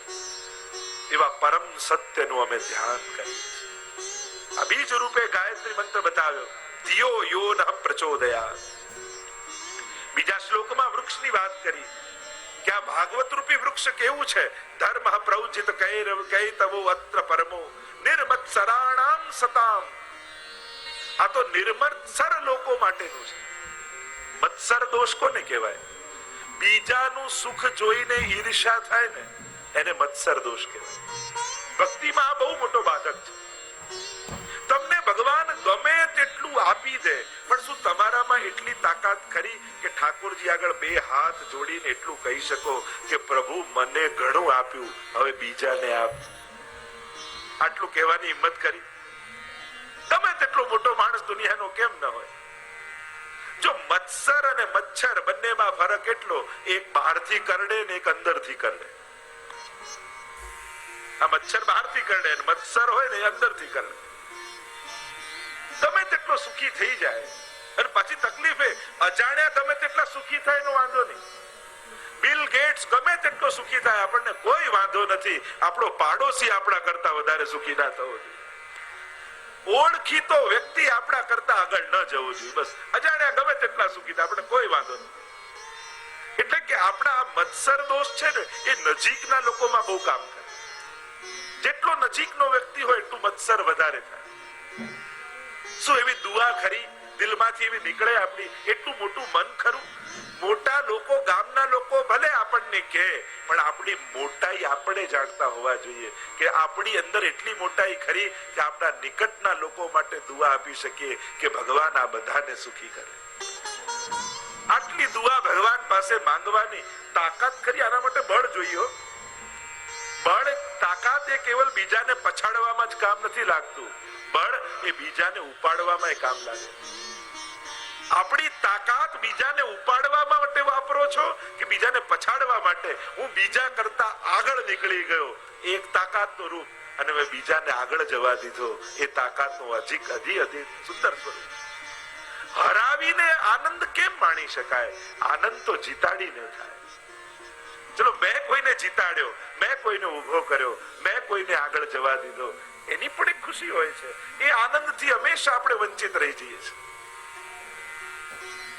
એવા પરમ સત્યનું અમે ધ્યાન કરીએ છીએ. આ બીજ રૂપે ગાયત્રી મંત્ર બતાવ્યો, ધિયો યો નઃ પ્રચોદયાત. બીજા શ્લોકમાં વૃક્ષની વાત કરી કે આ ભાગવત રૂપી વૃક્ષ કેવું છે? ધર્મ પ્રૌજિત કૈતવો અત્ર પરમો નિર્મત્સરાણામ સતામ. આ તો નિર્મત્સર લોકો માટેનું છે. મત્સર દોષ કોને કહેવાય? બીજાનું સુખ જોઈને ઈર્ષ્યા થાય ને, એને મત્સર દોષ કહેવાય. ભક્તિમાં આ બહુ મોટો બાધક છે. તમને ભગવાન ગમે તેટલું આપી દે, પણ શું તમારામાં એટલી તાકાત ખરી કે ઠાકોરજી આગળ બે હાથ જોડીને એટલું કહી શકો કે પ્રભુ મને ઘણું આપ્યું, હવે બીજાને આપ? આટલું કહેવાની હિંમત કરી? ગમે તેટલો મોટો માણસ દુનિયાનો કેમ ન હોય. જો મત્સર અને મચ્છર બંનેમાં ફરક એટલો, એક બહારથી કરડે ને એક અંદરથી કરડે. આ મચ્છર બહારથી કરડે અને મત્સર હોય ને અંદરથી કરડે. ગમે તેટલો સુખી થઈ જાય અને પાછી તકલીફ એ અજાણ્યા ગમે તેટલા સુખી થાય એનો વાંધો નહીં. બિલ ગેટ્સ ગમે તેટલો સુખી થાય, આપણને કોઈ વાંધો નથી. આપણો પાડોશી આપણા કરતા વધારે સુખી ના થવો જોઈએ. ઓળખીતો વ્યક્તિ આપણા કરતા આગળ ન જવું જોઈએ. બસ અજાણ્યા ગમે તેટલા સુખી થાય, આપણને કોઈ વાંધો નહીં. એટલે કે આપણા મત્સર દોષ છે ને, એ નજીકના લોકોમાં બહુ કામ કરે. જેટલો નજીકનો વ્યક્તિ હોય એટલું મત્સર વધારે થાય. શું એવી દુઆ ખરી દિલમાંથી એવી નીકળે આપણી? એટલું મોટું મન ખરું? મોટા લોકો, ગામના લોકો ભલે આપણને કહે, પણ આપણી મોટાઈ આપણે જાણતા હોવા જોઈએ કે આપણી અંદર એટલી મોટાઈ ખરી કે આપણા નિકટના લોકો માટે દુઆ આપી શકીએ કે ભગવાન આ બધાને સુખી કરે. આટલી દુઆ ભગવાન પાસે માંગવાની તાકાત ખરી? આના માટે બળ જોઈએ. બળ, તાકાત એ કેવલ બીજાને પછાડવામાં જ કામ નથી લાગતું. બળ એ બીજાને ઉપાડવામાં કામ લાગે. આપણી તાકાત બીજાને ઉપાડવા માટે વાપરો છો કે બીજાને પછાડવા માટે? હું બીજા કરતા આગળ નીકળી ગયો, એક તાકાતનું રૂપ, અને મેં બીજાને આગળ જવા દીધો, એ તાકાતનું અધિક સુંદર સ્વરૂપ. હરાવીને આનંદ કેમ માણી શકાય? આનંદ તો જીતાડીને થાય. ચલો, મેં કોઈને જીતાડ્યો, મેં કોઈને ઉભો કર્યો, મેં કોઈને આગળ જવા દીધો, એની પણ એક ખુશી હોય છે. એ આનંદથી હંમેશા આપણે વંચિત રહી જઈએ છીએ.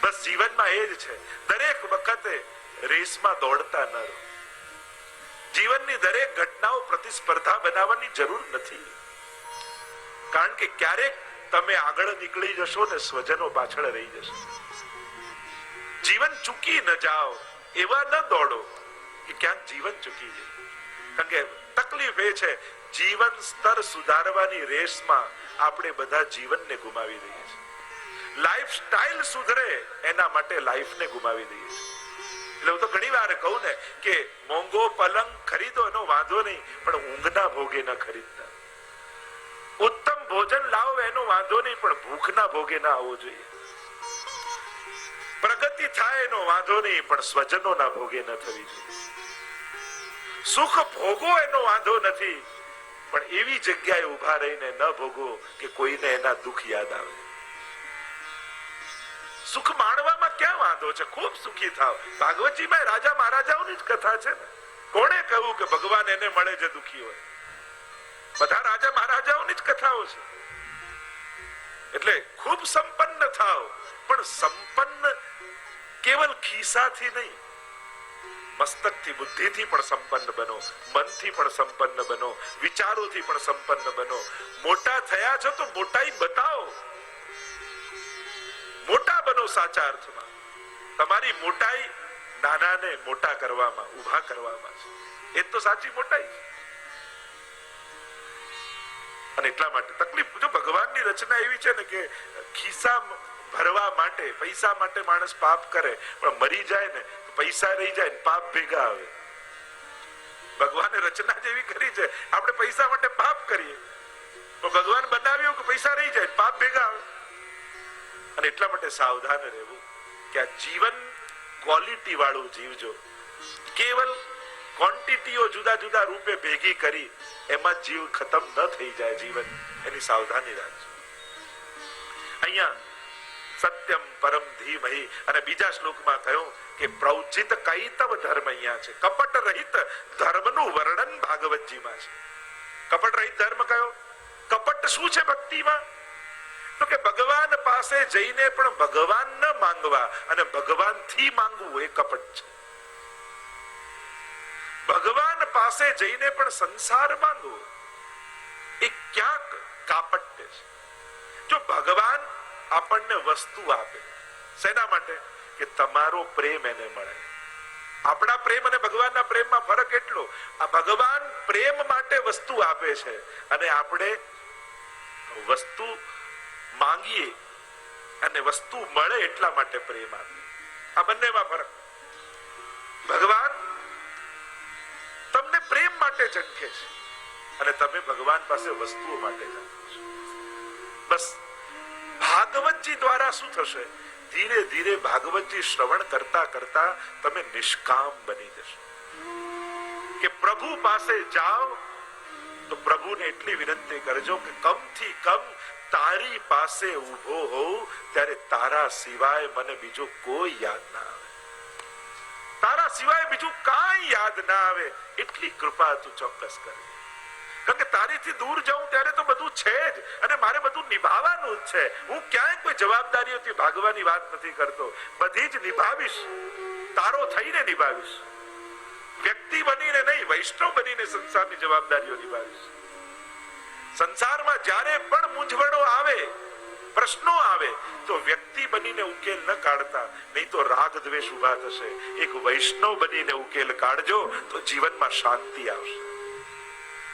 બસ જીવનમાં એ જ છે. દરેક વખતે રેસમાં દોડતા ન રહો. જીવનની દરેક ઘટનાઓ પ્રતિસ્પર્ધા બનાવવાની જરૂર નથી, કારણ કે ક્યારેક તમે આગળ નીકળી જશો ને સ્વજનો પાછળ રહી જશે. જીવન ચૂકી ન જાઓ એવા ન દોડો કે ક્યાંક જીવન ચૂકી જાય. કારણ કે તકલીફ એ છે, જીવન સ્તર સુધારવાની રેસમાં આપણે બધા જીવનને ગુમાવી દઈએ છીએ. લાઈફ સ્ટાઇલ સુધરે એના માટે લાઈફને ગુમાવી દઈએ છીએ. એટલે હું તો ઘણી વાર કહું ને કે મોંઘો પલંગ ખરીદો એનો વાંધો નહીં, પણ ઊંઘના ભોગે ન ખરીદતા. ઉત્તમ ભોજન લાવો એનો વાંધો નહીં, પણ ભૂખના ભોગે ના આવવો જોઈએ. પ્રગતિ થાય એનો વાંધો નહીં, પણ સ્વજનોના ભોગે ન થવી જોઈએ. સુખ ભોગો એનો વાંધો નથી, પણ એવી જગ્યાએ ઉભા રહીને ન ભોગવો કે કોઈને એના દુઃખ યાદ આવે. સુખ માણવામાં ક્યાં વાંધો છે? ખૂબ સુખી થાવ. ભાગવતજીમાં રાજા મહારાજાઓની જ કથા છે ને. કોણે કહ્યું કે ભગવાન એને મળે જે દુઃખી હોય? બધા રાજા મહારાજાઓની જ કથાઓ છે. એટલે ખૂબ સંપન્ન થાવ, પણ સંપન્ન કેવલ ખિસ્સાથી નહીં, મસ્તકથી, બુદ્ધિથી પણ સંપન્ન બનો, મનથી પણ સંપન્ન બનો, વિચારોથી પણ સંપન્ન બનો. મોટા થયા છો તો મોટાઈ બતાવો, મોટા બનો સાચા અર્થમાં. તમારી મોટાઈ નાનાને મોટા કરવામાં, ઊભા કરવામાં છે. એ તો સાચી મોટાઈ છે. અને એટલા માટે તકલીફ, જો ભગવાનની રચના એવી છે ને કે ખિસ્સા ભરવા માટે, પૈસા માટે માણસ પાપ કરે, પણ મરી જાય ને તો પૈસા રહી જાય, પાપ ભેગા આવે. ભગવાને રચના જેવી કરી છે, આપણે પૈસા માટે પાપ કરીએ, તો ભગવાન બનાવ્યું કે પૈસા રહી જાય, પાપ ભેગા આવે. અને એટલા માટે સાવધાન રહેવું કે આ જીવન ક્વોલિટી વાળું જીવજો. કેવલ ક્વોન્ટિટીઓ જુદા જુદા રૂપે ભેગી કરી એમાં જીવ ખતમ ન થઈ જાય. જીવન એની સાવધાની રાખજો. અહીંયા સત્યમ પરમ ધીમહિ અને બીજા શ્લોકમાં કહ્યું કે પ્રૌજિત કૈતવ ધર્મ અહીંયા છે. કપટ રહિત ધર્મનું વર્ણન ભાગવતજીમાં છે. કપટ રહિત ધર્મ કયો? કપટ શું છે ભક્તિમાં? તો કે ભગવાન પાસે જઈને પણ ભગવાન ન માંગવા અને ભગવાનથી માંગવું, એ કપટ છે. ભગવાન પાસે જઈને પણ સંસાર માંગવો એ ક્યાંક કાપટ્ય છે. જો ભગવાન આપણને વસ્તુ આપે, શેના માટે? કે તમારો પ્રેમ એને મળે. આપણા પ્રેમ અને ભગવાનના પ્રેમમાં ફરક એટલો, આ ભગવાન પ્રેમ માટે વસ્તુ આપે છે અને આપણે વસ્તુ માંગીએ અને વસ્તુ મળે એટલા માટે પ્રેમ આપે. આ બંનેમાં ફરક. ભગવાન તમને પ્રેમ માટે ઝંખે છે અને તમે ભગવાન પાસે વસ્તુઓ માટે ઝંખો છો. બસ ભાગવતજી દ્વારા શું થશે? ધીરે ધીરે ભાગવતજી શ્રવણ કરતા કરતા તમે નિષ્કામ બની જશો. કે પ્રભુ પાસે જાઓ તો પ્રભુને એટલી વિનંતી કરજો કે કમથી કમ તારી પાસે ઊભો હોઉં ત્યારે તારા સિવાય મને બીજું કોઈ યાદ ના આવે. તારા સિવાય બીજું કાંઈ યાદ ના આવે એટલી કૃપા તું ચોક્કસ કર. કારણ કે તારીથી દૂર જાઉં ત્યારે તો બધું છે જ અને મારે બધું નિભાવવાનું જ છે. હું ક્યાંય કોઈ જવાબદારીઓથી ભાગવાની વાત નથી કરતો. બધી જ નિભાવીશ, તારો થઈને નિભાવીશ. વ્યક્તિ બનીને નહીં, વૈષ્ણવ બનીને સંસારની જવાબદારીઓ નિભાવીશ. સંસારમાં જ્યારે પણ મૂંઝવણો આવે, પ્રશ્નો આવે તો વ્યક્તિ બનીને ઉકેલ ન કાઢતા, નહીં તો રાગ દ્વેષ ઉભા થશે. એક વૈષ્ણવ બનીને ઉકેલ કાઢજો તો જીવનમાં શાંતિ આવશે.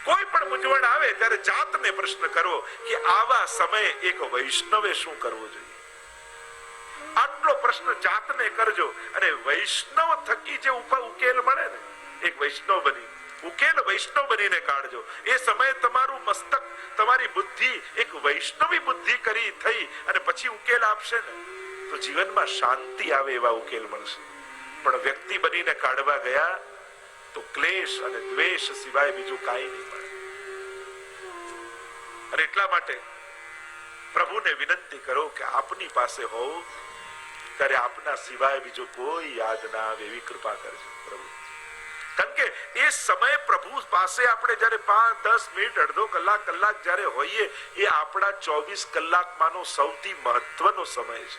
કોઈ પણ મૂંઝવણ આવે ત્યારે જાતને પ્રશ્ન કરો કે આવા સમયે એક વૈષ્ણવે શું કરવું જોઈએ. આટલો પ્રશ્ન જાતને કરજો અને વૈષ્ણવ થકી જે ઉકેલ મળે ને, એક વૈષ્ણવ બની ઉકેલ વૈષ્ણવ બનીને કાઢજો. એ સમયે તમારું મસ્તક, તમારી બુદ્ધિ એક વૈષ્ણવી બુદ્ધિ કરી થઈ અને પછી ઉકેલ આપશે ને તો જીવનમાં શાંતિ આવે એવા ઉકેલ મળશે. પણ વ્યક્તિ બનીને કાઢવા ગયા તો ક્લેશ અને દ્વેષ સિવાય બીજું કાંઈ નહીં મળે. અને એટલા માટે પ્રભુને વિનંતી કરો કે આપની પાસે હોવ ત્યારે આપના સિવાય બીજું કોઈ યાદ ના આવે એવી કૃપા કરજો પ્રભુ. કારણ કે એ સમય પ્રભુ પાસે આપણે જયારે 5-10 મિનિટ, અડધો કલાક, કલાક જયારે હોઈએ એ આપણા 24 કલાકમાંનો સૌથી મહત્વનો સમય છે.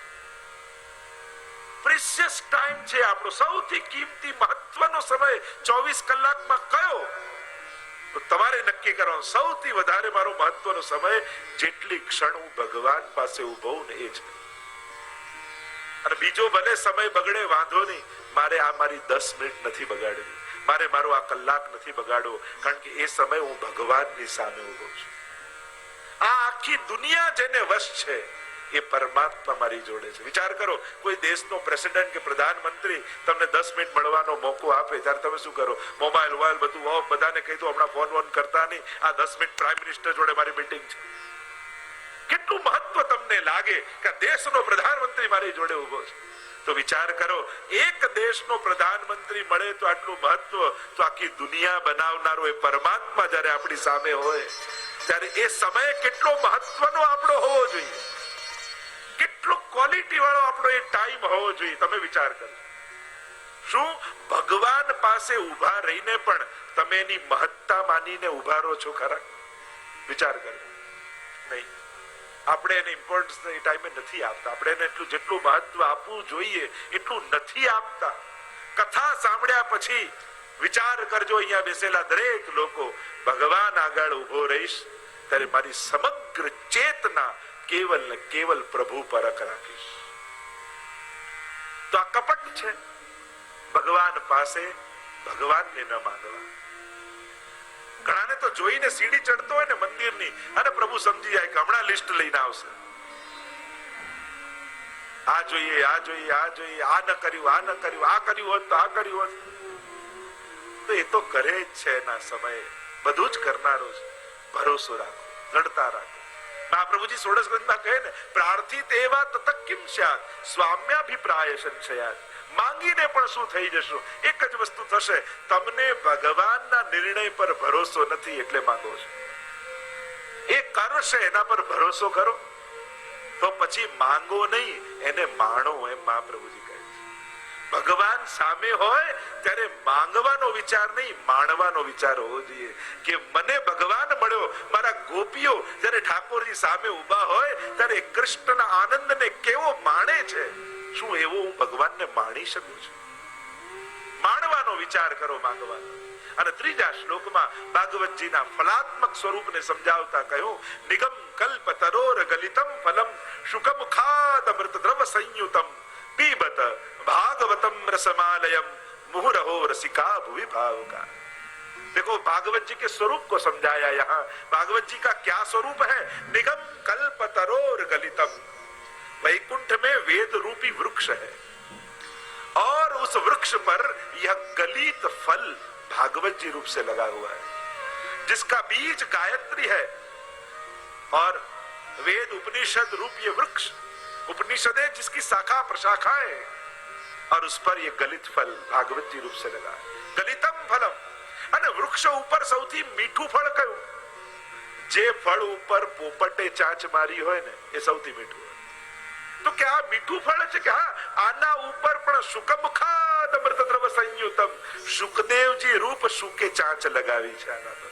પ્રેશિયસ ટાઈમ છે આપણો. સૌથી કિંમતી મહત્વનો સમય 24 કલાકમાં કયો? તો તમારે નક્કી કરવાનો. સૌથી વધારે મારો મહત્વનો સમય જેટલી ક્ષણ હું ભગવાન પાસે ઉભો ને એ જ. અને બીજો ભલે સમય બગડે વાંધો નહીં, મારે આ મારી 10 મિનિટ નથી બગાડવી, મારે મારો આ કલાક નથી બગાડવો, કારણ કે એ સમય હું ભગવાનની સામે ઉભો છું. આ આખી દુનિયા જેને વશ છે એ પરમાત્મા મારી જોડે છે. વિચાર કરો, કોઈ દેશનો પ્રેસિડેન્ટ કે પ્રધાનમંત્રી તમને 10 મિનિટ મળવાનો મોકો આપે ત્યારે તમે શું કરો? મોબાઈલ બધું ઓફ, બધાને કહી દો હમણાં ફોન કરતા નહીં, આ 10 મિનિટ પ્રાઇમ મિનિસ્ટર જોડે મારી મીટિંગ છે. કેટલું મહત્વ તમને લાગે કે દેશનો પ્રધાનમંત્રી મારી જોડે ઉભો છે. તો વિચાર કરો, એક દેશનો પ્રધાનમંત્રી મળે તો આટલું મહત્વ, તો આખી દુનિયા બનાવનારો એ પરમાત્મા જ્યારે આપણી સામે હોય ત્યારે એ સમય કેટલો મહત્વનો આપણો હોવો જોઈએ, કેટલો ક્વોલિટી વાળો આપણો એ ટાઈમ હોવો જોઈએ. તમે વિચાર કરો, શું ભગવાન પાસે ઉભા રહીને પણ તમે એની મહત્તા માનીને ઉભા રહો છો ખરા? વિચાર કરો. નહીં, આપણે એને ઇમ્પોર્ટન્સ એ ટાઈમે નથી આપતા. આપણે એને એટલું જેટલું મહત્વ આપવું જોઈએ એટલું નથી આપતા. કથા સાંભળ્યા પછી વિચાર કરજો, અહીંયા બેસેલા દરેક લોકો, ભગવાન આગળ ઉભો રહીશ ત્યારે મારી સમગ્ર ચેતના કેવલ ને કેવલ પ્રભુ પરક રાખીશ. તો આ કપટ છે. ભગવાન પાસે ભગવાનને ન માંગવા. ઘણાને તો જોઈને સીડી ચડતો હોય ને મંદિરની, અને પ્રભુ સમજી જાય કે હમણાં લિસ્ટ લઈને આવશે, આ જોઈએ, આ જોઈએ, આ જોઈએ, આ ન કર્યું, આ ન કર્યું, આ કર્યું હોત તો આ કર્યું હોત. તો એ તો કરે જ છે, એના સમયે બધું જ કરનારો છે. ભરોસો રાખો, દ્રઢતા રાખો. મહાપ્રભુજી 16 ગ્રંથમાં કહે ને, પ્રાર્થિત એવા તત કિમ સ્યાત સ્વામ્યાભિપ્રાય સંશયાત. માંગીને પણ શું થઈ જશો? એક જ વસ્તુ થશે, તમને ભગવાનના નિર્ણય પર ભરોસો નથી એટલે માંગો છો. એ કરશે એના પર ભરોસો કરો, તો પછી માંગો નહીં, એને માણો, એમ મહાપ્રભુજી કહે છે. ભગવાન સામે હોય ત્યારે માંગવાનો વિચાર નહીં, માણવાનો વિચાર હોવો જોઈએ કે મને ભગવાન મળ્યો. મારા ગોપીઓ જ્યારે ઠાકોરજી સામે ઉભા હોય ત્યારે કૃષ્ણના આનંદને કેવો માણે છે, શું એવો હું ભગવાનને માણી શકું છું? માણવાનો વિચાર કરો, માંગવાનો. અને ત્રીજા શ્લોકમાં ભાગવતજીના ફલાત્મક સ્વરૂપને સમજાવતા કહ્યું, નિગમ કલ્પ તરોર ગલિતમ ફલમ શુકમુખાદ અમૃત દ્રવ સંયુતમ પીબત भागवतम रसमालयम मुहुरहो रसिका भुवि भावुका. देखो भागवत जी के स्वरूप को समझाया यहाँ. भागवत जी का क्या स्वरूप है? निगम कल्प तरोर गलितम. वैकुंठ में वेद रूपी वृक्ष है और उस वृक्ष पर यह गलित फल भागवत जी रूप से लगा हुआ है, जिसका बीज गायत्री है और वेद उपनिषद रूप ये वृक्ष, उपनिषद है जिसकी शाखा प्रशाखाएं, और उस पर ये गलित फल भागवत जी रूप से लगा. गलितम फलम. અને વૃક્ષ ઉપર સૌથી મીઠું ફળ કયું? જે ફળ ઉપર પોપટે ચાંચ મારી હોય ને એ સૌથી મીઠું હોય. તો કે આ મીઠું ફળ છે કે હા, આના ઉપર પણ શુકમુખાદ અમૃત દ્રવ સંયુતમ, શુકદેવજી રૂપ શુકે ચાંચ લગાવી છે આના પર.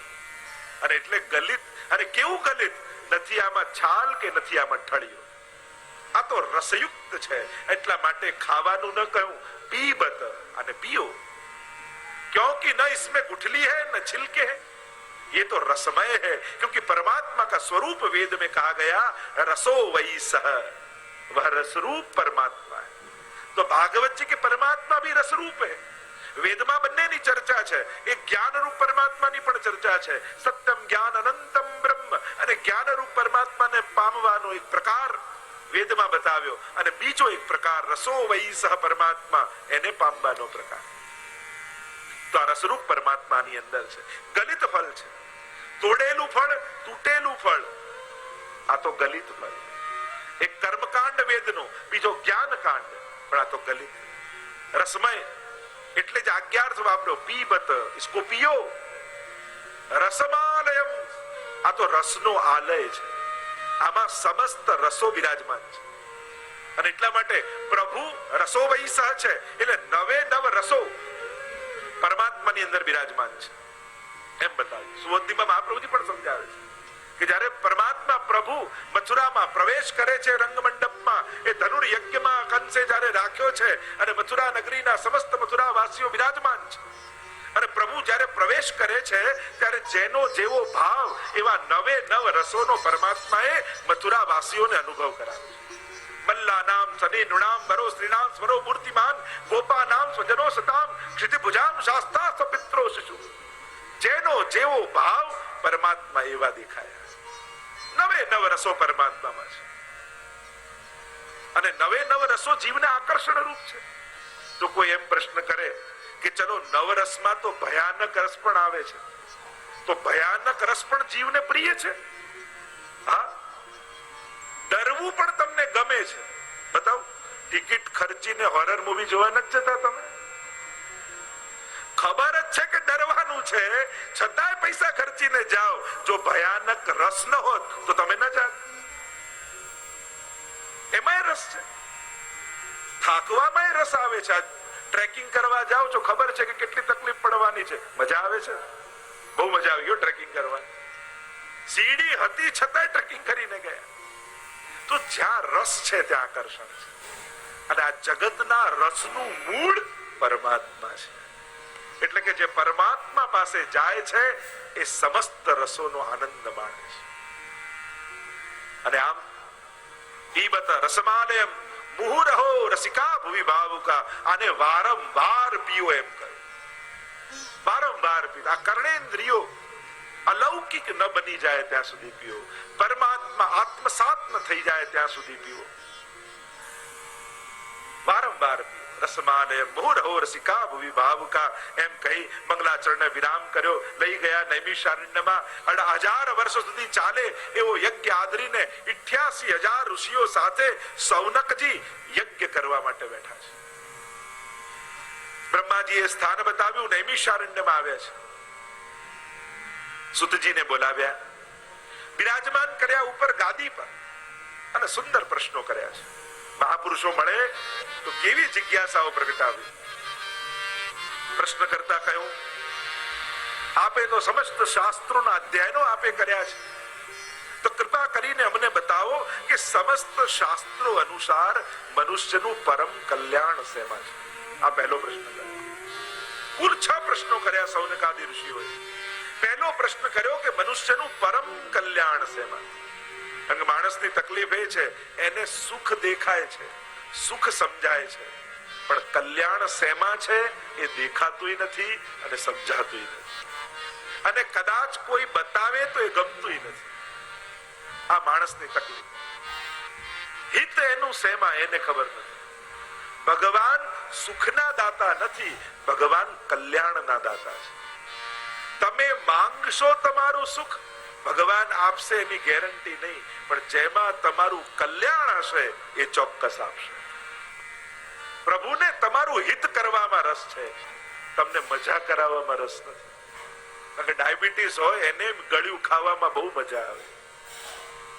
અને એટલે ગલિત. અને કેવું ગલિત? નથી આમાં છાલ કે નથી આમાં ઠળીઓ. આ તો રસયુક્ત છે. એટલા માટે ખાવાનું ન કહ્યું, પીબત, અને પીઓ. क्योंकि न इसमें गुठली है न छिलके है, ये तो रसमय है. क्योंकि परमात्मा का स्वरूप वेद में कहा गया, रसो वही सह, वह रसरूप परमात्मा है. तो भागवत जी के परमात्मा भी रसरूप है. વેદમાં બંનેની ચર્ચા છે. એક જ્ઞાનરૂપ પરમાત્માની પણ ચર્ચા છે. સત્યમ જ્ઞાન અનંતમ બ્રહ્મ, અને જ્ઞાનરૂપ પરમાત્માને પામવાનો એક પ્રકાર વેદમાં બતાવ્યો, અને બીજો એક પ્રકાર રસો વહી સહ પરમાત્મા, એને પામવાનો પ્રકાર. તો આ રસરૂપ પરમાત્માની અંદર છે. ગલિત ફળ છે, તોડેલું ફળ, તૂટેલું ફળ. આ તો ગલિત ફળ. એક કર્મકાંડ વેદનો, બીજો જ્ઞાનકાંડ, પણ આ તો ગલિત રસમય. એટલે જ આજ્ઞાર્થ વાપર્યો, પીબત, ઇસકો પીઓ. રસમાલયમ, આ તો રસનો આલય છે. આમાં સમસ્ત રસો બિરાજમાન છે. અને એટલા માટે પ્રભુ રસો વૈસહ છે, એટલે નવે નવ રસો પરમાત્માની અંદર બિરાજમાન છે એમ બતાવ્યું. સુવંતીમાં મહાપ્રભુજી પણ સમજાવે છે કે જ્યારે પરમાત્મા પ્રભુ મથુરામાં પ્રવેશ કરે છે રંગમંડપમાં, એ ધનુર યજ્ઞમાં કંસે જ્યારે રાખ્યો છે અને મથુરા નગરીના સમસ્ત મથુરા વાસીઓ બિરાજમાન છે, અને પ્રભુ જ્યારે પ્રવેશ કરે છે ત્યારે જેનો જેવો ભાવ એવા નવે નવ રસોનો પરમાત્માએ મથુરા વાસીઓને અનુભવ કરાવ્યો છે. મલ્લા નામ સને નૃણામ વરો શ્રીનામ સ્વરો મૂર્તિમાન, ગોપા નામ સ્વજનો સતામ, ક્ષિતિભુજામ શાસ્તા સપિત્રો શિશુ. જેનો જેવો ભાવ પરમાત્મા એવા દેખાયા. નવે નવ રસો પરમાત્મામાં છે, અને નવે નવ રસો જીવને આકર્ષણ રૂપ છે. તો કોઈ એમ પ્રશ્ન કરે કે ચલો નવરસમાં તો ભયાનક રસ પણ આવે છે, તો ભયાનક રસ પણ જીવને પ્રિય છે? હા, ડરવું પણ તમને ગમે છે? બતાવો. ટિકિટ ખર્ચીને હોરર મૂવી જોવા નથી જતા તમે? ખબર જ છે કે ડરવાનું છે, છતાંય પૈસા ખર્ચીને જાઓ. જો ભયાનક રસ ન હોત તો તમે ન જાત. એમાંય રસ છે, થાકવામાં રસ આવે છે. ટ્રેકિંગ કરવા જાઓ છો, ખબર છે કે કેટલી તકલીફ પડવાની છે, મજા આવે છે, બહુ મજા આવી ગયો ટ્રેકિંગ કરવાની. સીડી હતી છતાંય ટ્રેકિંગ કરીને ગયા. તો જ્યાં રસ છે ત્યાં આકર્ષણ છે. અને આ જગતના રસનું મૂળ પરમાત્મા છે. એટલે કે જે પરમાત્મા પાસે જાય છે એ સમસ્ત રસોનો આનંદ માણે છે. અને આમ પીબત રસમાલયમ મુહુરહો રસિકા ભુવિ ભાવુકા, આને વારંવાર પીઓ એમ કહ્યું. વારંવાર પીઓ. આ કર્ણેન્દ્રિયો અલૌકિક ન બની જાય ત્યાં સુધી પીઓ, પરમાત્મા આત્મસાત ન થઈ જાય ત્યાં સુધી પીઓ. વારંવાર પીઓ. રસમાલય મુહુરહો રસિકા ભુવિ ભાવુકા એમ કહી મંગલાચરણને વિરામ કર્યો. લઈ ગયા નૈમિષારણ્યમાં. 1000 વર્ષ સુધી ચાલે એવો યજ્ઞ આદરીને 88,000 ઋષિઓ સાથે સૌનકજી યજ્ઞ કરવા માટે બેઠા છે. બ્રહ્માજીએ સ્થાન બતાવ્યું, નૈમિષારણ્યમાં આવ્યા છે. સુતજીને બોલાવ્યા, બિરાજમાન કર્યા ઉપર ગાદી પર અને સુંદર પ્રશ્નો કર્યા છે. મહાપુરુષો મળે તો કેવી જિજ્ઞાસાઓ પ્રગટાવી. પ્રશ્ન કરતા કહ્યું, આપે તો સમસ્ત શાસ્ત્રોના અધ્યયનો આપે કર્યા છે, તો કૃપા કરીને અમને બતાવો કે સમસ્ત શાસ્ત્રો અનુસાર મનુષ્યનું પરમ કલ્યાણ શેમાં છે. આ પહેલો પ્રશ્ન કર્યો. કુલ 6 પ્રશ્નો કર્યા સૌનકાદી ઋષિઓએ. પહેલો પ્રશ્ન કર્યો કે મનુષ્યનું પરમ કલ્યાણ શેમાં. કારણ કે માણસની તકલીફ એ છે, એને સુખ દેખાય છે, સુખ સમજાય છે, પણ કલ્યાણ શેમાં છે એ દેખાતું નથી અને સમજાતું નથી. અને કદાચ કોઈ બતાવે તો એ ગમતું નથી. આ માણસની તકલીફ. હિત એનું શેમાં એને ખબર નથી. ભગવાન સુખના દાતા નથી, ભગવાન કલ્યાણના દાતા છે. તમે માંગશો તમારું સુખ, ભગવાન આપશે એની ગેરંટી નહીં, પણ જેમાં તમારું કલ્યાણ હશે એ ચોક્કસ આપશે. પ્રભુને તમારું હિત કરવામાં રસ છે, તમને મજા કરાવવામાં રસ નથી. કારણ કે ડાયાબિટીસ હોય એને ગળ્યું ખાવામાં બહુ મજા આવે,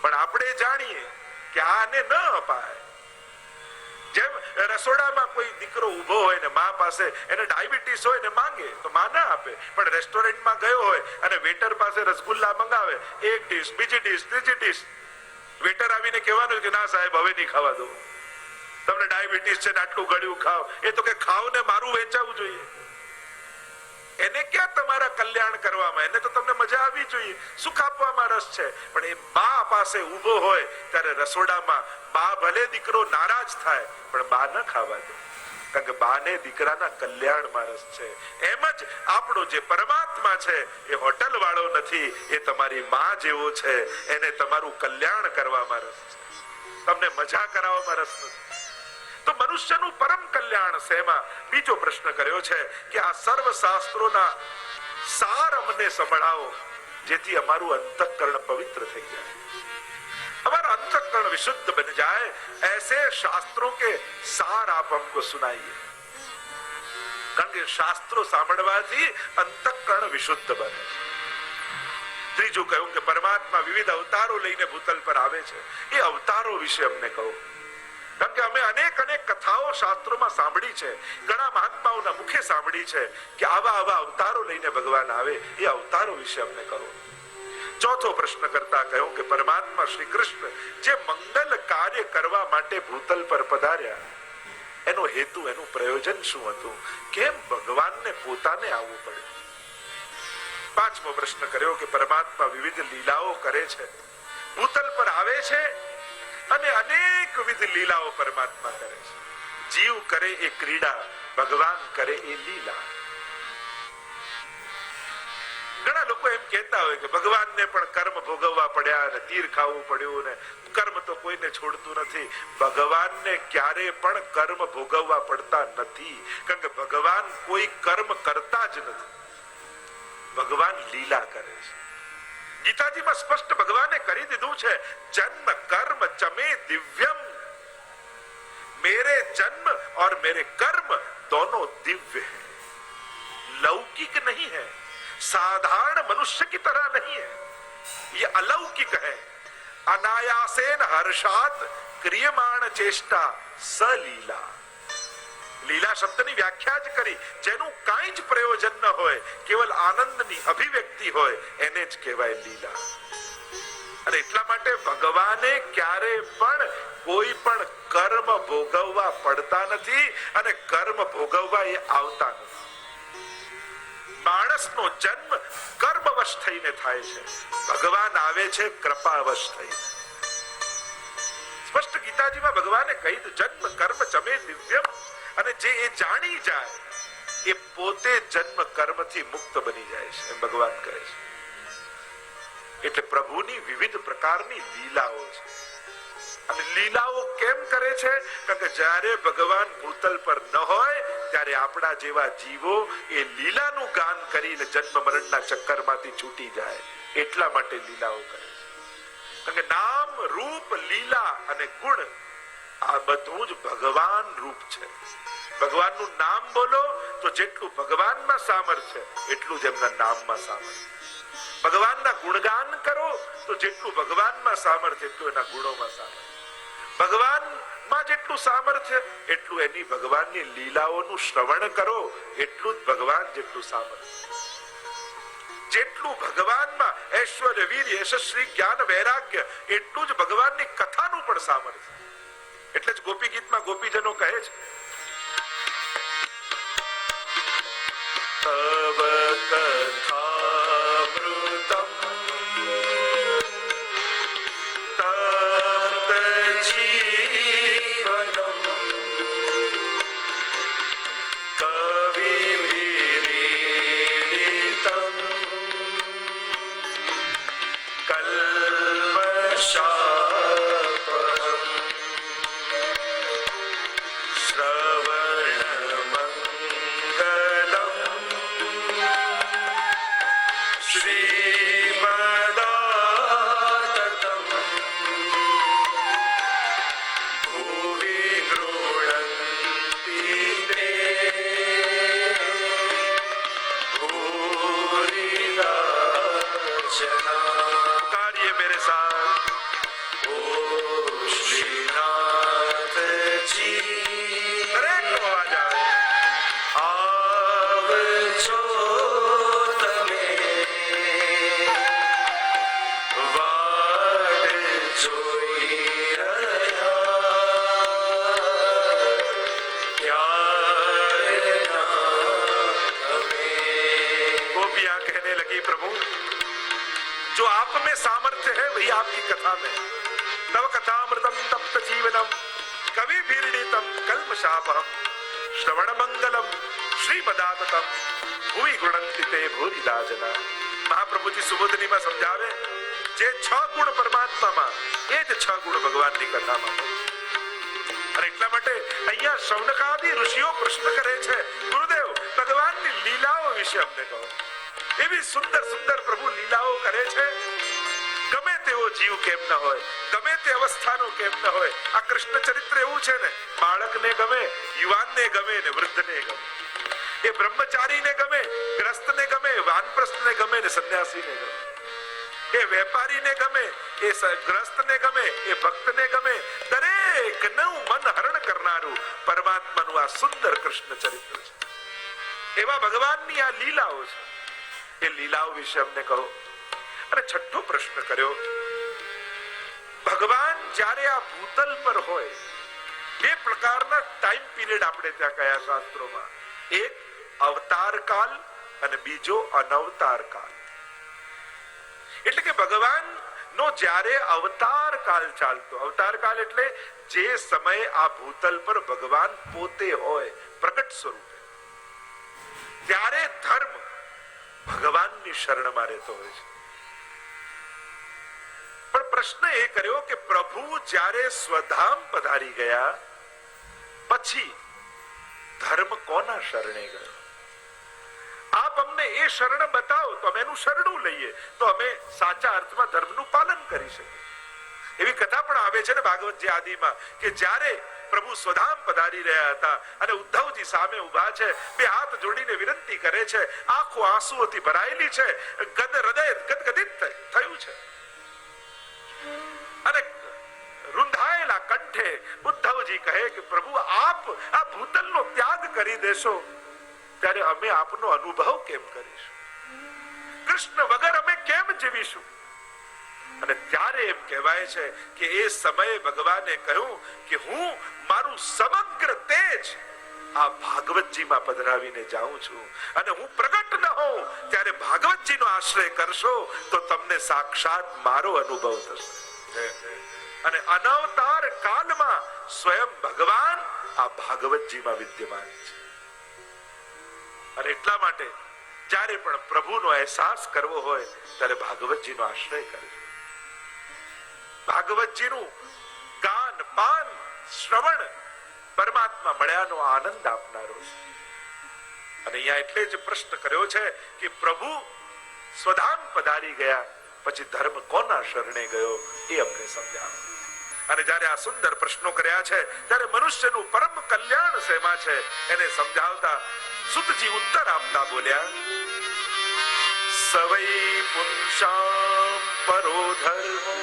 પણ આપણે જાણીએ કે આને ન અપાય. જેમ રસોડામાં કોઈ દીકરો ઉભો હોય ને મા પાસે એને ડાયાબિટીસ હોય ને માંગે તો મા ના આપે, પણ રેસ્ટોરન્ટમાં ગયો હોય અને વેટર પાસે રસગુલ્લા મંગાવે, એક ડીશ, બીજી ડીશ, ત્રીજી ડીશ, વેટર આવીને કહેવાનું કે ના સાહેબ હવે નહીં ખાવા દો, તમને ડાયાબિટીસ છે ને આટલું ગળ્યું ખાઓ. એ તો કે ખાવ ને મારું વેચાવું જોઈએ. એને ક્યાં તમારા કલ્યાણ કરવામાં, એને તો તમને મજા આવવી જોઈએ, સુખ આપવામાં રસ છે. પણ એ બા પાસે ઉભો હોય ત્યારે રસોડામાં બા ભલે દીકરો નારાજ થાય પણ બા ન ખાવા દે, કારણ કે બાને દીકરાના કલ્યાણમાં રસ છે. એમ જ આપણો જે પરમાત્મા છે એ હોટલ વાળો નથી, એ તમારી માં જેવો છે, એને તમારું કલ્યાણ કરવામાં રસ છે, તમને મજા કરાવવામાં રસ નથી. તો મનુષ્યનું પરમ કલ્યાણ શેમાં? બીજો પ્રશ્ન કર્યો છે કે આ સર્વ શાસ્ત્રોના સાર અમને સંભળાવો, જેથી અમારું અંતઃકરણ પવિત્ર થઈ જાય, हमारा अंतःकरण विशुद्ध बन जाए. ऐसे शास्त्रों के सार आप हमको सुनाइए. કારણ કે શાસ્ત્રો સાંભળવાથી અંતઃકરણ વિશુદ્ધ બને. ત્રીજું કહ્યું કે પરમાત્મા વિવિધ અવતારો લઈને ભૂતલ પર આવે છે, એ અવતારો વિશે અમને કહો. કારણ કે અમે અનેક કથાઓ શાસ્ત્રોમાં સાંભળી છે, ઘણા મહાત્માઓના મુખે સાંભળી છે કે આવા અવતારો લઈને ભગવાન આવે, એ અવતારો વિશે અમને કહો. ચોથો પ્રશ્ન કરતા કહ્યું કે પરમાત્મા શ્રી કૃષ્ણ જે મંગલ કાર્ય કરવા માટે ભૂતલ પર પધાર્યા, એનો હેતુ, એનું પ્રયોજન શું હતું? કેમ ભગવાનને પોતાને આવવું પડ્યું? પાંચમો પ્રશ્ન કર્યો કે પરમાત્મા વિવિધ લીલાઓ કરે છે, ભૂતલ પર આવે છે અને અનેકવિધ લીલાઓ પરમાત્મા કરે છે. જીવ કરે એ ક્રીડા, ભગવાન કરે એ લીલા. ઘણા લોકો એમ કહેતા હોય કે ભગવાનને પણ કર્મ ભોગવવા પડ્યા અને તીર ખાવું પડ્યું ને કર્મ તો કોઈને છોડતું નથી. ભગવાનને ક્યારે પણ કર્મ ભોગવવા પડતા નથી, કારણ કે ભગવાન કોઈ કર્મ કરતા જ નથી, ભગવાન લીલા કરે છે. ગીતાજીમાં સ્પષ્ટ ભગવાને કરી દીધું છે, જન્મ કર્મ ચમે દિવ્યમ, મેરે और मेरे कर्म दोनों दिव्य हैं, लौकिक नहीं है, साधारण मनुष्य की तरह नहीं है, ये अलौकिक है। अनायासेन हर्षात क्रियमाण चेष्टा सलीला। લીલા શબ્દની વ્યાખ્યા જ કરી, જેનું કાંઈ જ પ્રયોજન ન હોય, કેવલ આનંદની અભિવ્યક્તિ હોય, એને જ કહેવાય લીલા. અને એટલા માટે ભગવાને ક્યારે પણ કોઈ પણ કર્મ ભોગવવા પડતા નથી અને કર્મ ભોગવવા એ આવતા નથી. માણસનો જન્મ કર્મવશ થઈને થાય છે, ભગવાન આવે છે કૃપાવશ થઈને. સ્પષ્ટ ગીતાજીમાં ભગવાને કહ્યું, જન્મ કર્મ ચમે દિવ્યમ. અને જે એ જાણી જાય એ પોતે જન્મ કર્મથી મુક્ત બની જાય છે, એમ ભગવાન કહે છે. એટલે પ્રભુની વિવિધ પ્રકારની લીલાઓ છે. અને લીલાઓ કેમ કરે છે? કારણ કે જ્યારે ભગવાન ભૂતલ પર ન હોય ત્યારે આપણા જેવા જીવો એ લીલાનું ગાન કરીને જન્મ મરણના ચક્કરમાંથી છૂટી જાય, એટલા માટે લીલાઓ કરે છે. કારણ કે નામ, રૂપ, લીલા અને ગુણ આ બધું જ ભગવાન રૂપ છે. ભગવાનનું નામ બોલો તો જેટલું ભગવાનમાં સામર્થ્ય એટલું જ એમના નામમાં સામર્થ્ય. ભગવાનના ગુણગાન કરો તો જેટલું ભગવાનમાં સામર્થ્ય એટલું એના ગુણોમાં સામર્થ્ય. ભગવાનમાં જેટલું સામર્થ્ય એટલું એની ભગવાનની લીલાઓનું શ્રવણ કરો, એટલું જ ભગવાન જેટલું સામર્થ્ય. જેટલું ભગવાનમાં ઐશ્વર્ય, વીર્ય, યશસ્વી, જ્ઞાન, વૈરાગ્ય, એટલું જ ભગવાનની કથાનું પણ સામર્થ્ય. એટલે જ ગોપી ગીતમાં ગોપીજનો કહે છે, તવ કથામૃતમ તપ્ત જીવનમ કવિભીરીડિતમ કલ્પશાપહમ सामर्थ्य है वही आपकी कथा में. तव कथामृतम तप्त जीवनम कविभिर्णितम कल्मषापहम श्रवण मंगलम श्रीमदाततम भूमि गुणंति ते भूरिदा जना. મહાપ્રભુજી સુબોધનીમાં સમજાવે, જે 6 ગુણ પરમાત્મામાં, એ જ 6 ગુણ ભગવાનની કથામાં. અને એટલા માટે અહીંયા શૌનકાદી ઋષિઓ પ્રશ્ન કરે છે, ગુરુદેવ ભગવાનની લીલાઓ વિશે અમને કહો. એવી સુંદર સુંદર પ્રભુ લીલાઓ કરે છે. ગમે તેવો જીવ કેમ ન હોય, ગમે તે અવસ્થાનો કેમ ન હોય, આ કૃષ્ણ ચરિત્ર એવું છે ને, બાળકને ગમે, યુવાનને ગમે ને વૃદ્ધને ગમે, એ બ્રહ્મચારીને ગમે, ગ્રસ્તને ગમે, વાનપ્રસ્થને ગમે ને સંન્યાસીને ગમે, એ વેપારીને ગમે, એ ગ્રસ્તને ગમે, એ ભક્તને ગમે, દરેકનું મન હરણ કરનારું પરમાત્માનું આ સુંદર કૃષ્ણ ચરિત્ર છે. એવા ભગવાનની આ લીલાઓ છે. એ લીલાઓ વિશે અમને કહો. અને છઠ્ઠો પ્રશ્ન કર્યો, ભગવાન જ્યારે આ ભૂતલ પર હોય, બે પ્રકારના ટાઈમ પીરિયડ આપણે ત્યાં કયા શાસ્ત્રોમાં, એક અવતાર કાલ અને બીજો અનવતાર કાલ. એટલે કે ભગવાન નો જ્યારે અવતાર કાલ ચાલતો, અવતાર કાલ એટલે જે સમયે આ ભૂતલ પર ભગવાન પોતે હોય પ્રગટ સ્વરૂપે, ત્યારે ધર્મ ભગવાનની શરણમાં રહેતો હોય છે. પણ પ્રશ્ન એ કર્યો કે પ્રભુ જ્યારે સ્વધામ પધારી ગયા પછી ધર્મ કોના શરણે ગયો? આપ અમને એ શરણ બતાવો તો અમે એનું શરણું લઈએ, તો અમે સાચા અર્થમાં ધર્મનું પાલન કરી શકીએ. એવી કથા પણ આવે છે ને ભાગવતજી આદિમાં, કે જ્યારે પ્રભુ સ્વધામ પધારી રહ્યા હતા અને ઉદ્ધવજી સામે ઊભા છે, બે હાથ જોડીને વિનંતી કરે છે, આંખો આંસુઓથી ભરાયેલી છે, હૃદય ગદગદિત થયું છે અને રૂંધાયેલા કંઠે ઉદ્ધવજી કહે કે પ્રભુ આપ આ ભૂતલનો ત્યાગ કરી દેશો ત્યારે અમે આપનો અનુભવ કેમ કરીશું? કૃષ્ણ વગર અમે કેમ જીવીશું? અને ત્યારે એમ કહેવાય છે કે એ સમયે ભગવાને કહ્યું કે હું મારું સમગ્ર તેજ આ ભાગવતજીમાં પધરાવીને જાઉં છું અને હું પ્રગટ ન હોઉં ત્યારે ભાગવતજીનો આશ્રય કરશો તો તમને સાક્ષાત મારો અનુભવ થશે. અને અનવતાર કાલમાં સ્વયં ભગવાન આ ભાગવતજીમાં વિદ્યમાન છે. અને એટલા માટે જ્યારે પણ પ્રભુનો અહેસાસ કરવો હોય ત્યારે ભાગવતજીનો આશ્રય કરજો. ભાગવતજીનું ગાન પાન શ્રવણ પરમાત્મા મળ્યાનો આનંદ આપનારો છે. અને અહીંયા એટલે જ પ્રશ્ન કર્યો છે કે પ્રભુ સ્વધામ પધારી ગયા પછી ધર્મ કોના શરણે ગયો એ અમને સમજાવો. અને જ્યારે આ સુંદર પ્રશ્નો કર્યા છે ત્યારે મનુષ્યનું પરમ કલ્યાણ શેમાં છે એને સમજાવતા સુતજી ઉત્તર આપતા બોલ્યા, સવૈ પુંસામ પરો ધર્મો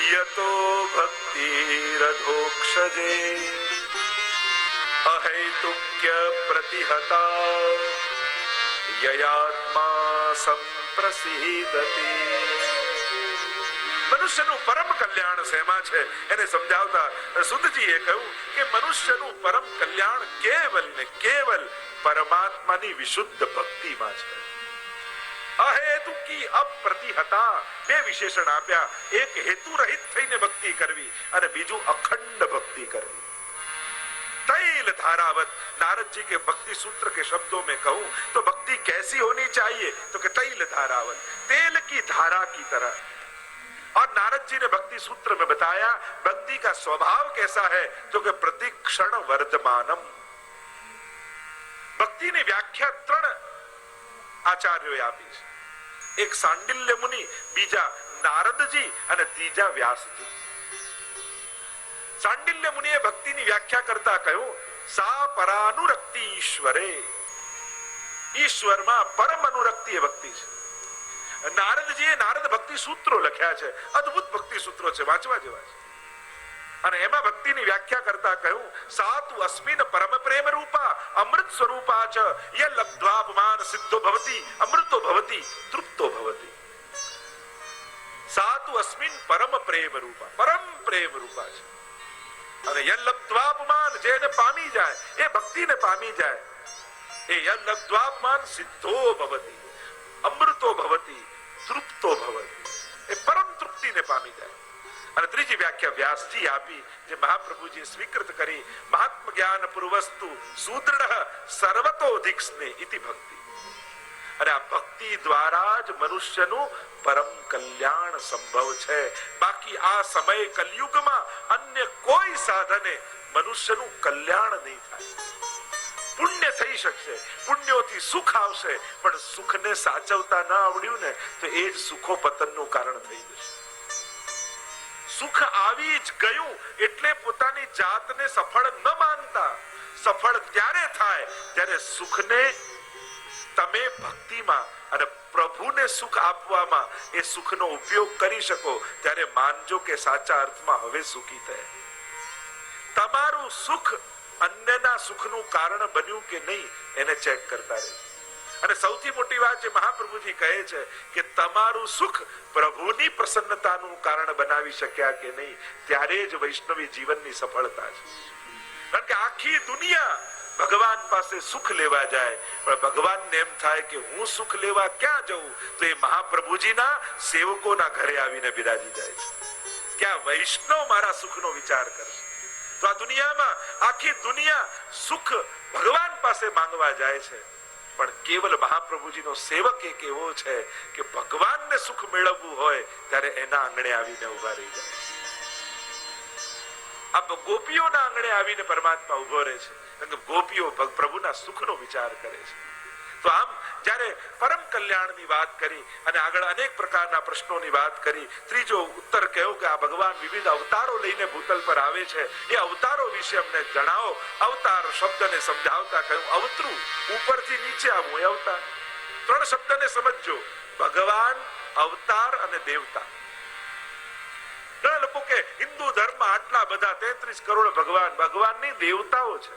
યતો ભક્તિરધોક્ષજે અહૈતુક્ય પ્રતિહતા યયાત્મા સંપ્રસિદ્ધતિ. મનુષ્યનું પરમ કલ્યાણ શેમાં છે એને સમજાવતા સુતજીએ કહ્યું કે મનુષ્યનું પરમ કલ્યાણ કેવલ ને કેવલ પરમાત્માની વિશુદ્ધ ભક્તિમાં છે. અહેતુકી અપ્રતિહતા બે વિશેષણ આપ્યા. એક હેતુ રહિત થઈને ભક્તિ કરવી અને બીજું અખંડ ભક્તિ કરવી. तैल धारावत. नारद जी के भक्ति सूत्र के शब्दों में कहूं तो भक्ति कैसी होनी चाहिए तो कि तैल धारावत, तेल की धारा की तरह. और नारद जी ने भक्ति सूत्र में बताया भक्ति का स्वभाव कैसा है तो कि प्रतिक्षण वर्धमानम. भक्ति ની વ્યાખ્યા ત્રણ આચાર્યોએ આપી છે. એક સાંડિલ્ય મુનિ, બીજા નારદજી અને ત્રીજા વ્યાસજી. સાંડિલ્ય મુનિએ ભક્તિની વ્યાખ્યા કરતા કહ્યું, સા પરાનુરક્તિ ઈશ્વરે. ઈશ્વરમાં પરમ અનુરક્તિ એ ભક્તિ છે. નારદજીએ નારદ ભક્તિ સૂત્રો લખ્યા છે, અદ્ભુત ભક્તિ સૂત્રો છે, વાંચવા જેવા છે. અને એમાં ભક્તિની વ્યાખ્યા કરતા કહ્યું, સાતુ અસ્મિન પરમ પ્રેમ રૂપા અમૃત સ્વરૂપા ચ ય લબ્ધ્વાપમાન સિદ્ધો ભવતિ અમૃતો ભવતિ તૃપ્તો ભવતિ. સાતુ અસ્મિન પરમ પ્રેમ રૂપા, પરમ પ્રેમ રૂપા છે. અને ય લબ્ધ્વાપમાન જેને પામી જાય એ ભક્તિને પામી જાય એ ય લબ્ધ્વાપમાન સિદ્ધો ભવતિ અમૃતો ભવતિ તૃપ્તો ભવતિ, એ પરમ તૃપ્તિને પામી જાય. અને ત્રીજી વ્યાખ્યા વ્યાસજી આપી જે મહાપ્રભુજી સ્વીકૃત કરી, મહાત્મ જ્ઞાન પૂર્વસ્તુ સુદૃઢ સર્વતોધિક સ્નેહ ઇતિ ભક્તિ. અને આ ભક્તિ દ્વારા જ મનુષ્યનું પરમ કલ્યાણ સંભવ છે. બાકી આ સમય કલયુગમાં અન્ય કોઈ સાધને મનુષ્યનું કલ્યાણ નહીં થાય. પુણ્ય થઈ શકશે, પુણ્યોથી સુખ આવશે, પણ સુખને સાચવતા ન આવડ્યું ને તો એ જ સુખો પતનનું કારણ થઈ જશે. સુખ આવી જ ગયું એટલે પોતાની જાતને સફળ ન માનતા. સફળ ત્યારે થાય જ્યારે સુખને તમે ભક્તિમાં અને પ્રભુને સુખ આપવામાં એ સુખનો ઉપયોગ કરી શકો ત્યારે માનજો કે સાચા અર્થમાં હવે સુખી થયા. તમારું સુખ અન્યના સુખનું કારણ બન્યું કે નહીં એને ચેક કરતા રહે. અને સૌથી મોટી વાત જે મહાપ્રભુજી કહે છે કે તમારું સુખ પ્રભુની પ્રસન્નતાનું કારણ બનાવી શક્યા કે નહીં, ત્યારે જ વૈષ્ણવી જીવનની સફળતા છે. કારણ કે આખી દુનિયા ભગવાન પાસે સુખ લેવા જાય પણ ભગવાનને એમ થાય કે હું સુખ લેવા ક્યાં જઉં, તો એ મહાપ્રભુજીના સેવકોના ઘરે આવીને બિરાજી જાય છે કે આ વૈષ્ણવ મારા સુખનો વિચાર કરશે. તો આ દુનિયામાં આખી દુનિયા સુખ ભગવાન પાસે માંગવા જાય છે પણ કેવલ મહાપ્રભુજીનો સેવક એક એવો છે કે ભગવાનને સુખ મેળવવું હોય ત્યારે એના આંગણે આવીને ઉભા રહી જાય. આ ગોપીઓના આંગણે આવીને પરમાત્મા ઉભો રહે છે. ગોપીઓ પ્રભુના સુખનો વિચાર કરે છે. તો આમ જ્યારે પરમ કલ્યાણની વાત કરી અને આગળ અનેક પ્રકારના પ્રશ્નોની વાત કરી, ત્રીજો ઉત્તર કહ્યો કે આ ભગવાન વિવિધ અવતારો લઈને ભૂતલ પર આવે છે, એ અવતારો વિશે અમને જણાવો. અવતાર શબ્દને સમજાવતા કહ્યું અવતરું, ઉપરથી નીચે આવવું એ અવતાર. ત્રણ શબ્દને સમજજો, ભગવાન, અવતાર અને દેવતા. ઘણા લોકો કે હિન્દુ ધર્મમાં આટલા બધા 33 કરોડ ભગવાન, ભગવાનની દેવતાઓ છે.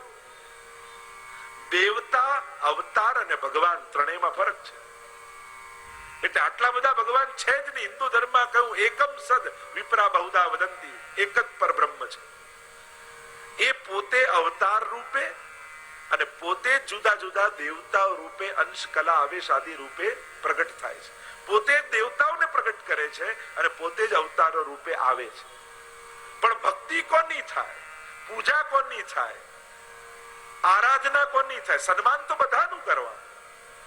દેવતા, અવતાર અને ભગવાન ત્રણેયમાં ફરક છે. એટલે આટલા બધા ભગવાન છે જ નહીં. હિન્દુ ધર્મમાં કહ્યું એકમ સદ વિપ્રા બહુધા વદંતી, એક જ પરબ્રહ્મ છે. એ પોતે અવતાર રૂપે અને પોતે જુદા જુદા દેવતાઓ રૂપે, અંશ, કલા, આવેશ આદિ રૂપે પ્રગટ થાય છે. પોતે દેવતાઓને પ્રગટ કરે છે અને પોતે જ અવતારો રૂપે આવે છે. પણ ભક્તિ કોની થાય, પૂજા કોની થાય, આરાધના કોની થાય, સન્માન તો બધાનું કરવા,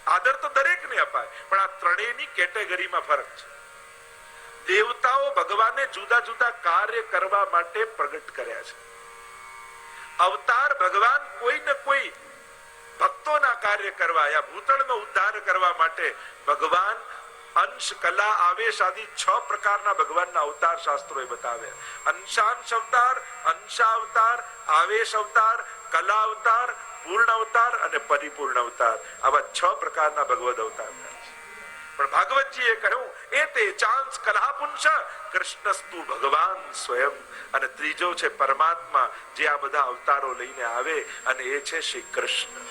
આદર તો દરેકને અપાય, પણ આ ત્રણેયની કેટેગરીમાં ફરક છે. દેવતાઓ ભગવાનને જુદા જુદા કાર્ય કરવા માટે પ્રગટ કર્યા છે. અવતાર ભગવાન કોઈ ને કોઈ ભક્તોના કાર્ય કરવા યા ભૂતળનો ઉદ્ધાર કરવા માટે ભગવાન અંશ, કલા, આવેશ આદિ 6 પ્રકારના ભગવાનના અવતાર શાસ્ત્રોએ બતાવ્યા. અંશાંશ અવતાર, અંશાવતાર, આવેશ અવતાર, કલા અવતાર, પૂર્ણ અવતાર અને પરિપૂર્ણ અવતાર. આવા 6 પ્રકારના ભગવદ અવતાર છે. પણ ભાગવતજીએ કહ્યું એ તે ચાંસ કલાપુંસ કૃષ્ણસ્તુ ભગવાન સ્વયં. અને ત્રીજો છે પરમાત્મા, જે આ બધા અવતારો લઈને આવે અને એ છે શ્રી કૃષ્ણ.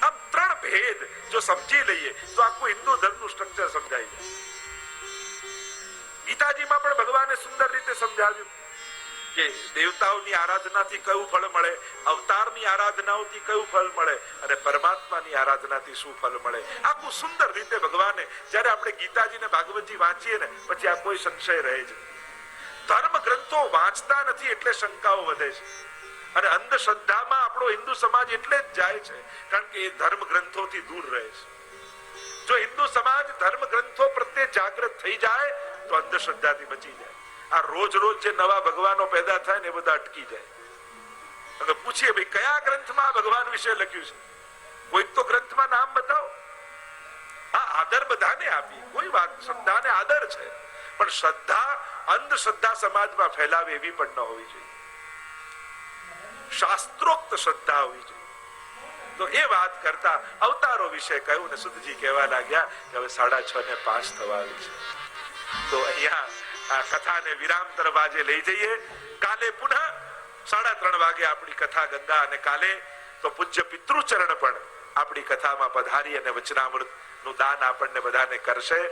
આમ 3 ભેદ જો સમજી લઈએ તો આખું હિન્દુ ધર્મનું સ્ટ્રક્ચર સમજાઈ જાય. ગીતાજીમાં પણ ભગવાને સુંદર રીતે સમજાવ્યું કે દેવતાઓની આરાધનાથી કયું ફળ મળે, અવતારની આરાધનાઓથી કયું ફળ મળે અને પરમાત્માની આરાધનાથી શું ફળ મળે. આખું સુંદર રીતે ભગવાને, જ્યારે આપણે ગીતાજી ને ભાગવતજી વાંચીએ ને પછી આ કોઈ સંશય રહે છે. ધર્મ ગ્રંથો વાંચતા નથી એટલે શંકાઓ વધે છે અને અંધશ્રદ્ધામાં આપણો હિન્દુ સમાજ એટલે જ જાય છે કારણ કે એ ધર્મ ગ્રંથોથી દૂર રહે છે. જો હિન્દુ સમાજ ધર્મ ગ્રંથો પ્રત્યે જાગૃત થઈ જાય તો અંધશ્રદ્ધાથી બચી જાય. આ રોજ રોજ જે નવા ભગવાનો પેદા થાય ને એ બધા અટકી જાય. અને પૂછીએ ભાઈ કયા ગ્રંથમાં ભગવાન વિશે લખ્યું છે, કોઈક તો ગ્રંથમાં નામ બતાવો. હા, આદર બધાને આપી, કોઈ વાત, શ્રદ્ધાને આદર છે, પણ શ્રદ્ધા અંધશ્રદ્ધા સમાજમાં ફેલાવે એવી પણ ન હોવી જોઈએ. શાસ્ત્રોક્ત શ્રદ્ધા હોવી જોઈએ. તો એ વાત કરતા અવતારો વિશે કહ્યું ને સુધજી કહેવા લાગ્યા કે હવે 6:30 થવા આવી છે. તો અહીંયા આ કથાને વિરામ તરફ આજે લઈ જઈએ. કાલે પુનઃ 3:30 વાગે આપણી કથા ગંગા, અને કાલે તો પૂજ્ય પિતૃચરણ પણ આપણી કથામાં પધારી અને વચનામૃત નું દાન આપણને બધાને કરશે.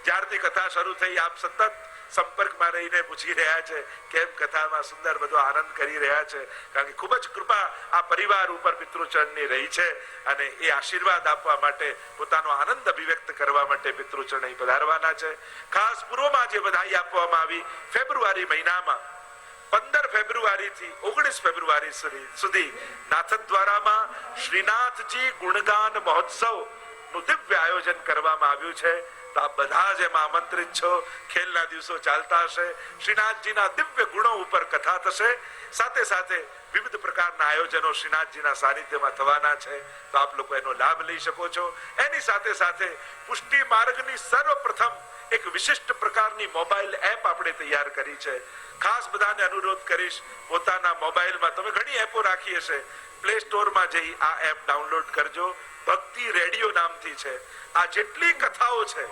જ્યારથી કથા શરૂ થઈ આપ સતત સંપર્કમાં રહીને પૂછી રહ્યા છે કેમ કથામાં સુંદર બધો આનંદ કરી રહ્યા છે, કારણ કે ખૂબ જ કૃપા આ પરિવાર ઉપર પિતૃચરણની રહી છે અને એ આશીર્વાદ આપવા માટે, પોતાનો આનંદ અભિવ્યક્ત કરવા માટે પિતૃચરણ અહીં પધારવાના છે. ખાસ પૂર્વમાં જે બધાઈ આપવામાં આવી ફેબ્રુઆરી મહિનામાં 15 ફેબ્રુઆરીથી 19 ફેબ્રુઆરી સુધી નાથદ્વારામાં શ્રીનાથજી ગુણગાન મહોત્સવ નું દિવ્ય આયોજન કરવામાં આવ્યું છે. તો આપ બધા જ એમાં આમંત્રિત છો. ખેલના દિવસો ચાલતા હશે, શ્રીનાથજીના દિવ્ય ગુણો ઉપર કથા થશે, સાથે સાથે વિવિધ પ્રકારના આયોજનો શ્રીનાથજીના સાનિધ્યમાં થવાના છે. તો આપ લોકો એનો લાભ લઈ શકો છો. એની સાથે સાથે પુષ્ટિ માર્ગની સર્વપ્રથમ એક વિશિષ્ટ પ્રકારની મોબાઈલ એપ આપણે તૈયાર કરી છે. ખાસ બધાને અનુરોધ કરીશ, પોતાના મોબાઈલમાં તમે ઘણી એપો રાખી હશે, પ્લે સ્ટોરમાં જઈ આ એપ ડાઉનલોડ કરજો. ભક્તિ રેડિયો નામથી છે. આ જેટલી કથાઓ છે